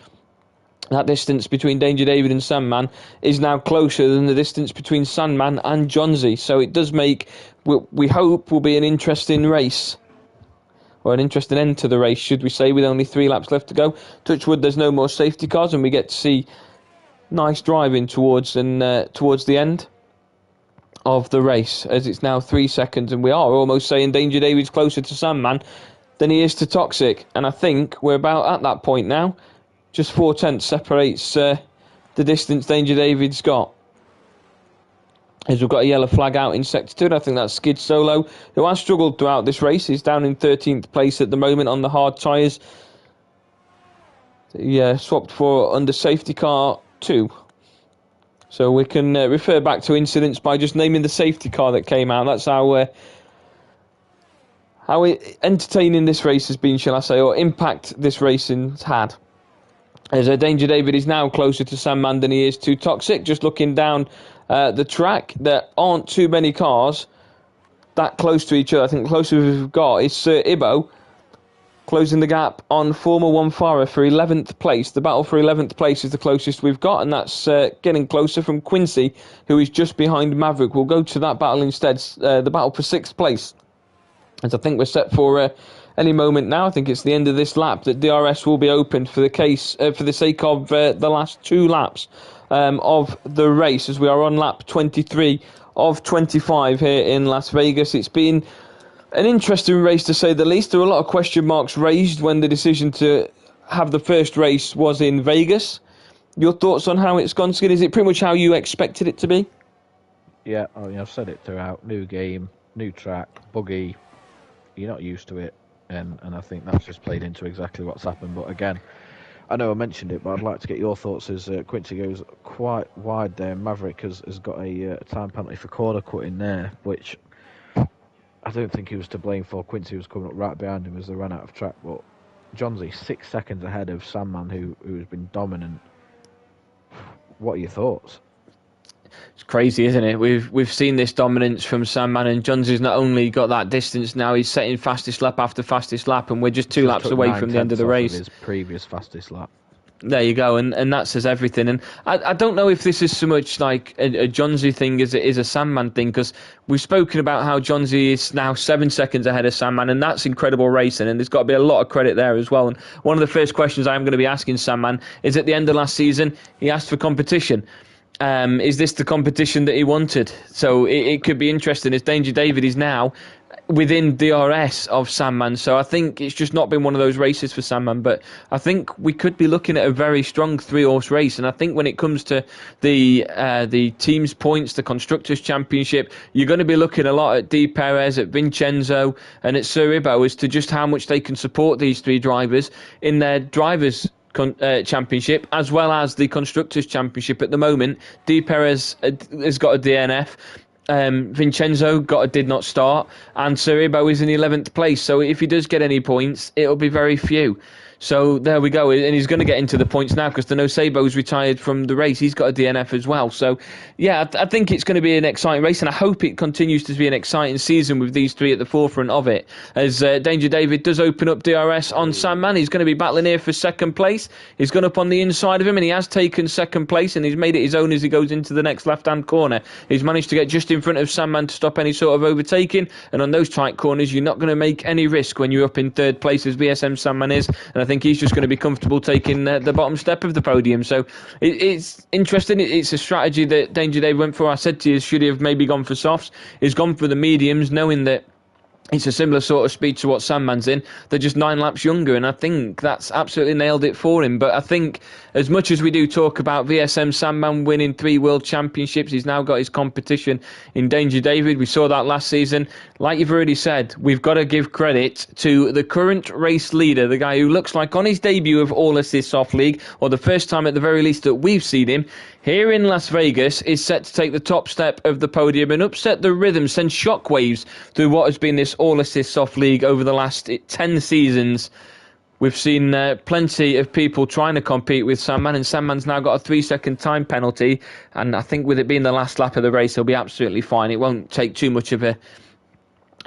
That distance between Danger David and Sandman is now closer than the distance between Sandman and Johnsy, so it does make, we hope, will be an interesting race, or an interesting end to the race, should we say, with only 3 laps left to go. Touchwood, there's no more safety cars, and we get to see nice driving towards the end of the race, as it's now 3 seconds, and we are almost saying Danger David's closer to Sandman than he is to Toxic, and I think we're about at that point now. Just 4/10 separates the distance Danger David's got, as we've got a yellow flag out in sector 2, and I think that's Skid Solo, who has struggled throughout this race. He's down in 13th place at the moment on the hard tyres. He swapped for under safety car 2. So we can refer back to incidents by just naming the safety car that came out. That's how entertaining this race has been, shall I say, or impact this racing's had. As Danger David is now closer to Sandman than he is to Toxic. Just looking down the track, there aren't too many cars that close to each other. I think the closest we've got is Sir Ibo closing the gap on Formula 1 Farah for 11th place. The battle for 11th place is the closest we've got, and that's getting closer from Quincy, who is just behind Maverick. We'll go to that battle instead, the battle for 6th place. As I think we're set for any moment now. I think it's the end of this lap that DRS will be opened for the sake of the last 2 laps of the race, as we are on lap 23 of 25 here in Las Vegas. It's been an interesting race, to say the least. There were a lot of question marks raised when the decision to have the first race was in Vegas. Your thoughts on how it's gone, Skid? Is it pretty much how you expected it to be? Yeah, I've said it throughout. New game, new track, buggy. You're not used to it. And I think that's just played into exactly what's happened. But again, I know I mentioned it, but I'd like to get your thoughts as Quincy goes quite wide there. Maverick has got a time penalty for corner cutting there, which I don't think he was to blame for. Quincy was coming up right behind him as they ran out of track. But Johnsy 6 seconds ahead of Sandman, who has been dominant. What are your thoughts? It's crazy, isn't it? We've seen this dominance from Sandman, and Johnsy's not only got that distance now, he's setting fastest lap after fastest lap, and we're just 2 laps away from the end of the race. His previous fastest lap. There you go, and that says everything. And I don't know if this is so much like a Johnsy thing as it is a Sandman thing, because we've spoken about how Johnsy is now 7 seconds ahead of Sandman, and that's incredible racing, and there's got to be a lot of credit there as well. And one of the first questions I'm going to be asking Sandman is, at the end of last season, he asked for competition. Is this the competition that he wanted? So it could be interesting, as Danger David is now within DRS of Sandman. So I think it's just not been one of those races for Sandman, but I think we could be looking at a very strong 3-horse race. And I think when it comes to the team's points, the Constructors' Championship, you're going to be looking a lot at D. Perez, at Vincenzo, and at Sir Ibo as to just how much they can support these 3 drivers in their drivers' championship, as well as the Constructors' Championship. At the moment, D. Perez has got a DNF, Vincenzo got a did not start, and Sir Ibo is in 11th place. So if he does get any points, it'll be very few. So there we go, and he's going to get into the points now because the Nosebo's retired from the race. He's got a DNF as well. So yeah, I think it's going to be an exciting race, and I hope it continues to be an exciting season with these 3 at the forefront of it. As Danger David does open up DRS on Sandman, he's going to be battling here for 2nd place. He's gone up on the inside of him, and he has taken 2nd place, and he's made it his own as he goes into the next left-hand corner. He's managed to get just in front of Sandman to stop any sort of overtaking, and on those tight corners, you're not going to make any risk when you're up in 3rd place, as VSM Sandman is, and I think he's just going to be comfortable taking the bottom step of the podium. So it's interesting. It's a strategy that Danger Dave went for. I said to you, should he have maybe gone for softs? He's gone for the mediums, knowing that it's a similar sort of speed to what Sandman's in. They're just 9 laps younger, and I think that's absolutely nailed it for him. But I think as much as we do talk about VSM Sandman winning 3 World Championships, he's now got his competition in Danger David. We saw that last season. Like you've already said, we've got to give credit to the current race leader, the guy who looks like on his debut of All Assist Soft League, or the first time at the very least that we've seen him, here in Las Vegas, is set to take the top step of the podium and upset the rhythm, send shockwaves through what has been this All Assist Soft League over the last 10 seasons. We've seen plenty of people trying to compete with Sandman, and Sandman's now got a 3-second time penalty, and I think with it being the last lap of the race, he'll be absolutely fine. It won't take too much of an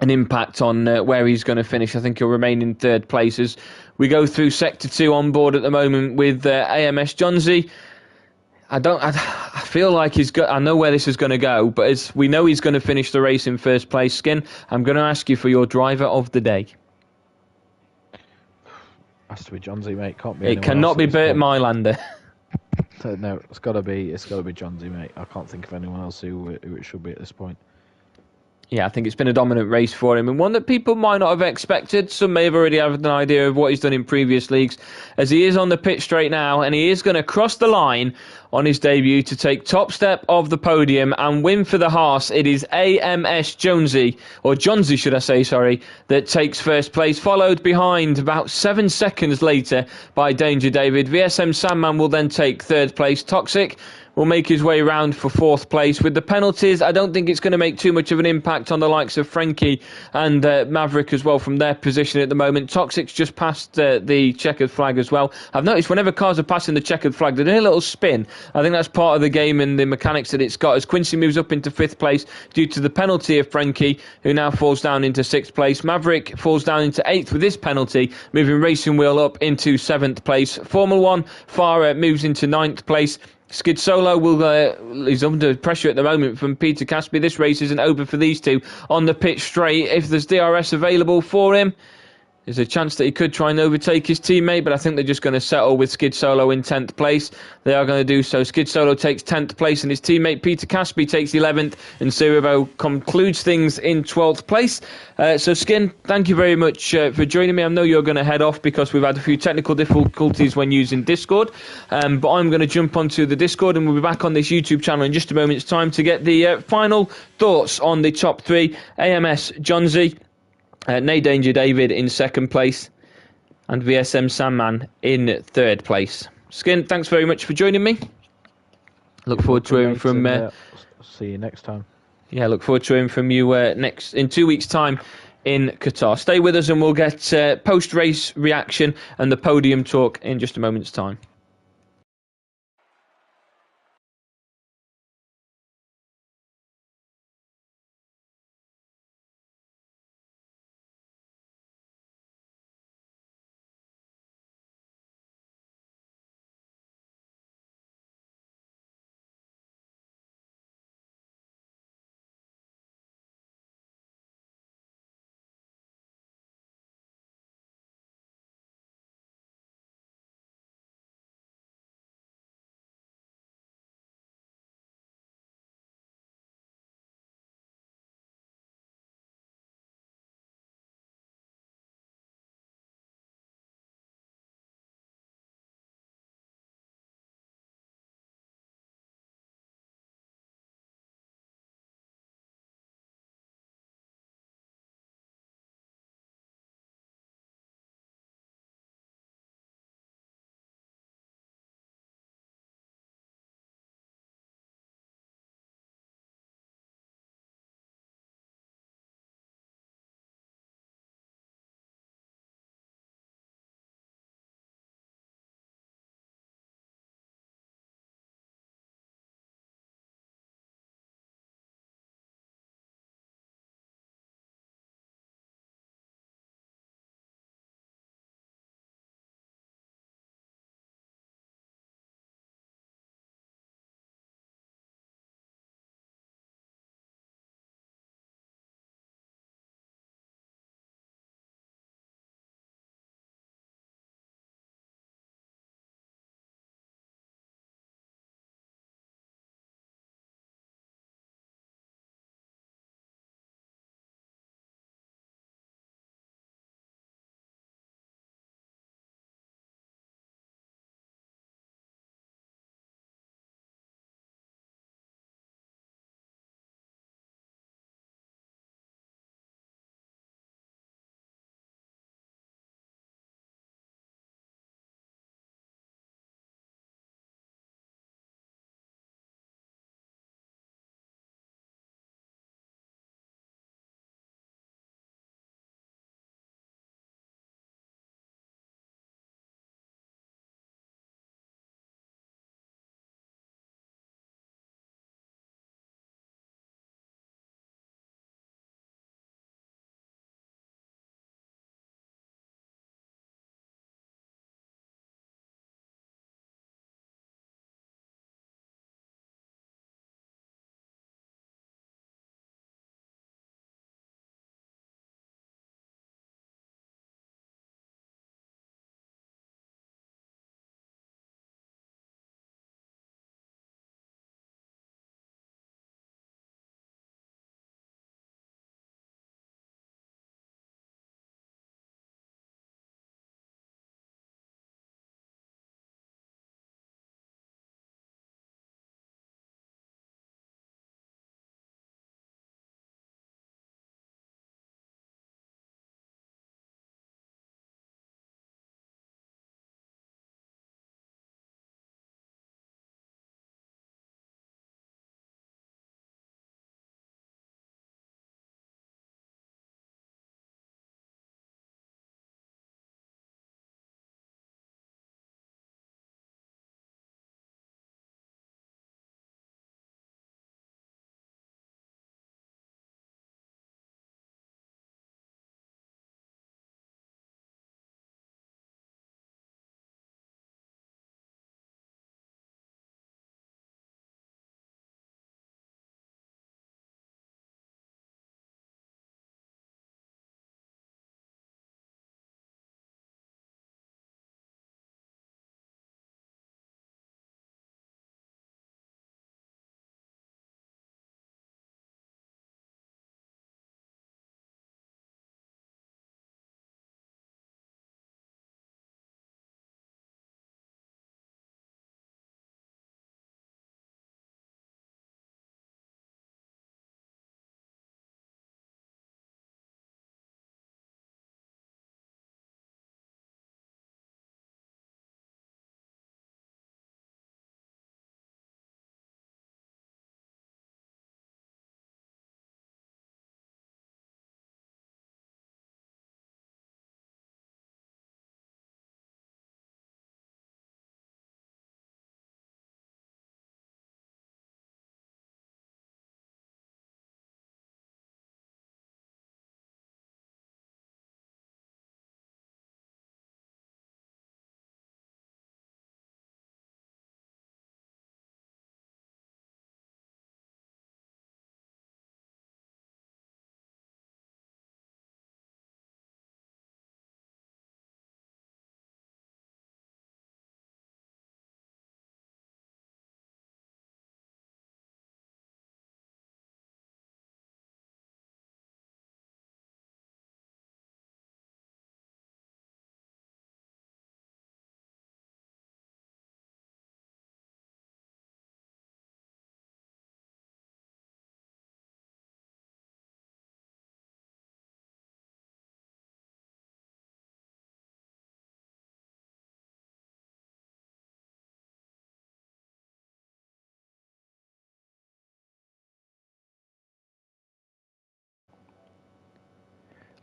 impact on where he's going to finish. I think he'll remain in 3rd place as we go through Sector 2 on board at the moment with AMS Johnsy. I feel like I know where this is going to go, but as we know he's going to finish the race in 1st place. Skin, I'm going to ask you for your driver of the day. Has to be Johnsy, mate. Can't be. It cannot be Bert Mylander. No, it's got to be Johnsy, mate. I can't think of anyone else who it should be at this point. Yeah, I think it's been a dominant race for him, and one that people might not have expected. Some may have already had an idea of what he's done in previous leagues, as he is on the pit straight now, and he is going to cross the line on his debut to take top step of the podium and win for the Haas. It is AMS Jonesy, or Johnsy should I say, sorry, that takes first place, followed behind about 7 seconds later by Danger David. VSM Sandman will then take third place. Toxic will make his way round for fourth place. With the penalties, I don't think it's going to make too much of an impact on the likes of Frankie and Maverick as well from their position at the moment. Toxic's just past the checkered flag as well. I've noticed whenever cars are passing the checkered flag, they're doing a little spin. I think that's part of the game and the mechanics that it's got, as Quincy moves up into fifth place due to the penalty of Frankie, who now falls down into sixth place. Maverick falls down into eighth with his penalty, moving Racing Wheel up into seventh place. Formula One, Farah moves into ninth place. Skid Solo is under pressure at the moment from Peter Caspi. This race isn't over for these two on the pit straight. If there's DRS available for him, there's a chance that he could try and overtake his teammate, but I think they're just going to settle with Skid Solo in 10th place. They are going to do so. Skid Solo takes 10th place and his teammate Peter Caspi takes 11th, and Cerevo concludes things in 12th place. So Skin, thank you very much for joining me. I know you're going to head off because we've had a few technical difficulties when using Discord, but I'm going to jump onto the Discord and we'll be back on this YouTube channel in just a moment's time to get the final thoughts on the top three. AMS Johnsy, Nay Danger David in second place, and VSM Sandman in third place. Skin, thanks very much for joining me. Look forward to hearing from. See you next time. Yeah, look forward to hearing from you next in 2 weeks' time in Qatar. Stay with us, and we'll get post-race reaction and the podium talk in just a moment's time.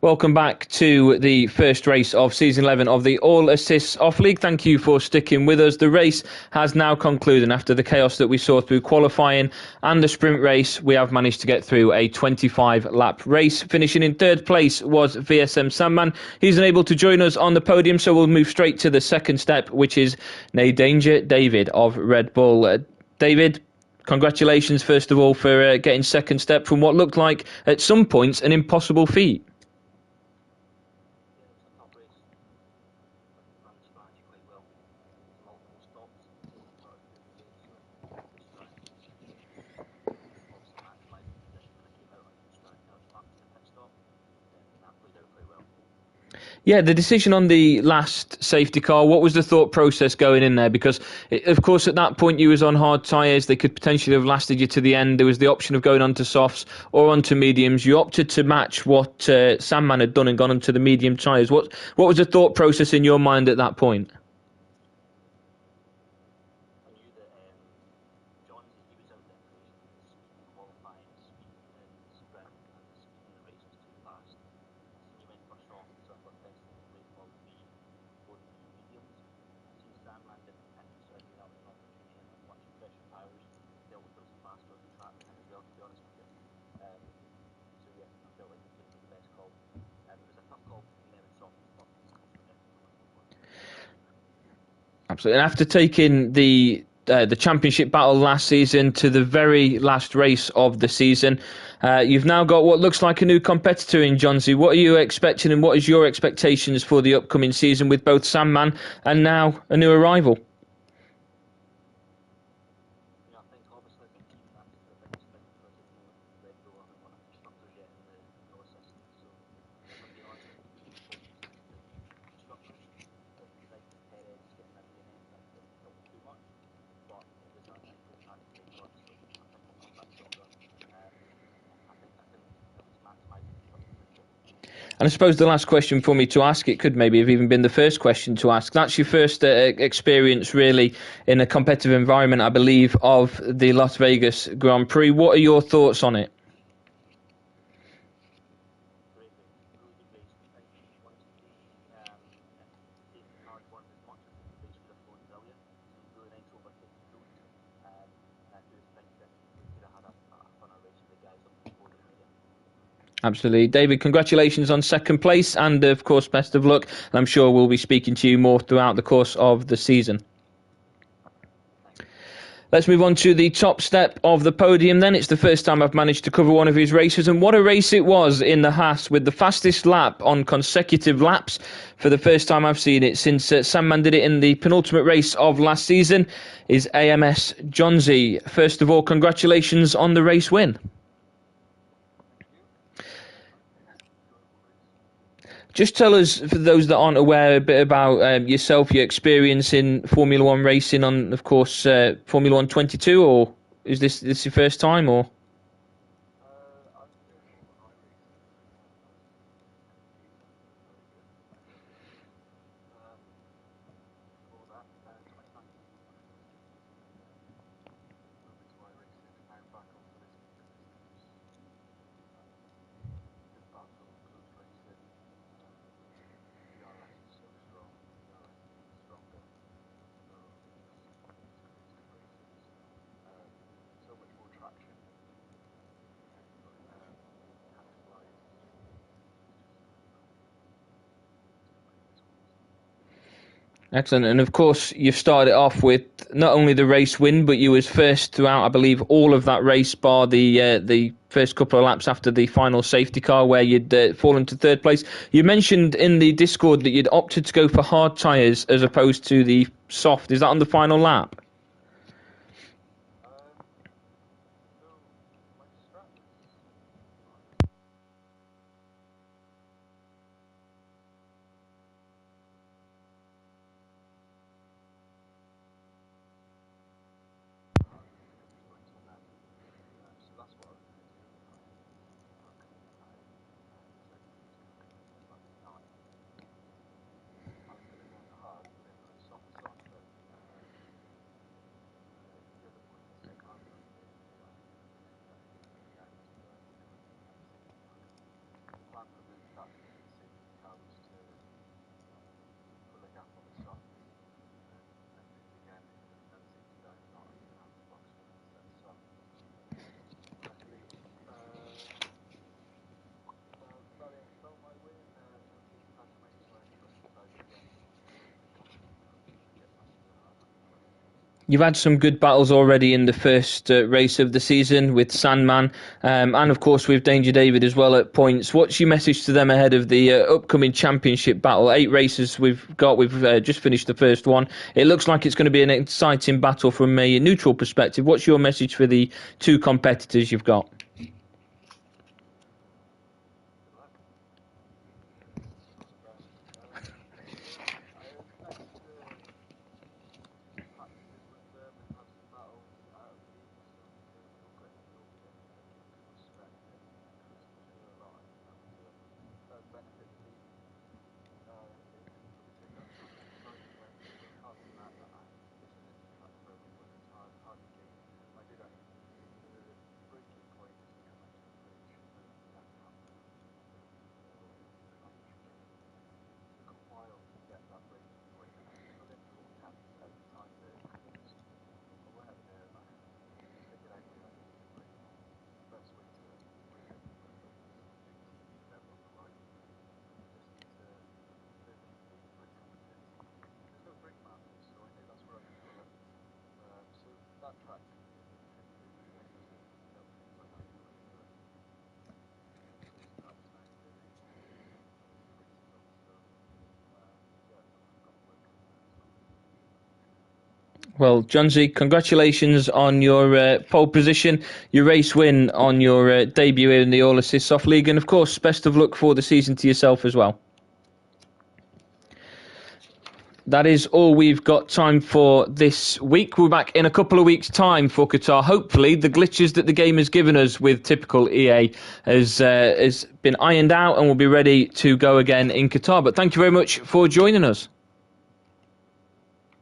Welcome back to the first race of season 11 of the All Assists Off League. Thank you for sticking with us. The race has now concluded. After the chaos that we saw through qualifying and the sprint race, we have managed to get through a 25-lap race. Finishing in third place was VSM Sandman. He's unable to join us on the podium, so we'll move straight to the second step, which is Nay Danger David of Red Bull. David, congratulations, first of all, for getting second step from what looked like, at some points, an impossible feat. Yeah, the decision on the last safety car, what was the thought process going in there? Because, of course, at that point you was on hard tyres. They could potentially have lasted you to the end. There was the option of going onto softs or onto mediums. You opted to match what Sandman had done and gone onto the medium tyres. What was the thought process in your mind at that point? Absolutely. And after taking the championship battle last season to the very last race of the season, you've now got what looks like a new competitor in Johnsy. What are you expecting, and what is your expectations for the upcoming season with both Sandman and now a new arrival? And I suppose the last question for me to ask, it could maybe have even been the first question to ask. That's your first experience really in a competitive environment, I believe, of the Las Vegas Grand Prix. What are your thoughts on it? Absolutely. David, congratulations on second place and, of course, best of luck. And I'm sure we'll be speaking to you more throughout the course of the season. Let's move on to the top step of the podium then. It's the first time I've managed to cover one of his races, and what a race it was in the Haas, with the fastest lap on consecutive laps for the first time I've seen it since Sandman did it in the penultimate race of last season, is AMS Johnsy. First of all, congratulations on the race win. Just tell us, for those that aren't aware, a bit about yourself, your experience in Formula One racing on, of course, Formula One 22, or is this your first time, or? Excellent. And of course, you've started off with not only the race win, but you was first throughout, I believe, all of that race, bar the first couple of laps after the final safety car, where you'd fallen to third place. You mentioned in the Discord that you'd opted to go for hard tyres as opposed to the soft. Is that on the final lap? You've had some good battles already in the first race of the season with Sandman, and of course with Danger David as well at points. What's your message to them ahead of the upcoming championship battle? 8 races we've got. We've just finished the first one. It looks like it's going to be an exciting battle from a neutral perspective. What's your message for the 2 competitors you've got? Well, Johnsy, congratulations on your pole position, your race win on your debut in the All Assist Soft League, and of course, best of luck for the season to yourself as well. That is all we've got time for this week. We're back in a couple of weeks' time for Qatar. Hopefully, the glitches that the game has given us with typical EA has been ironed out and we'll be ready to go again in Qatar. But thank you very much for joining us.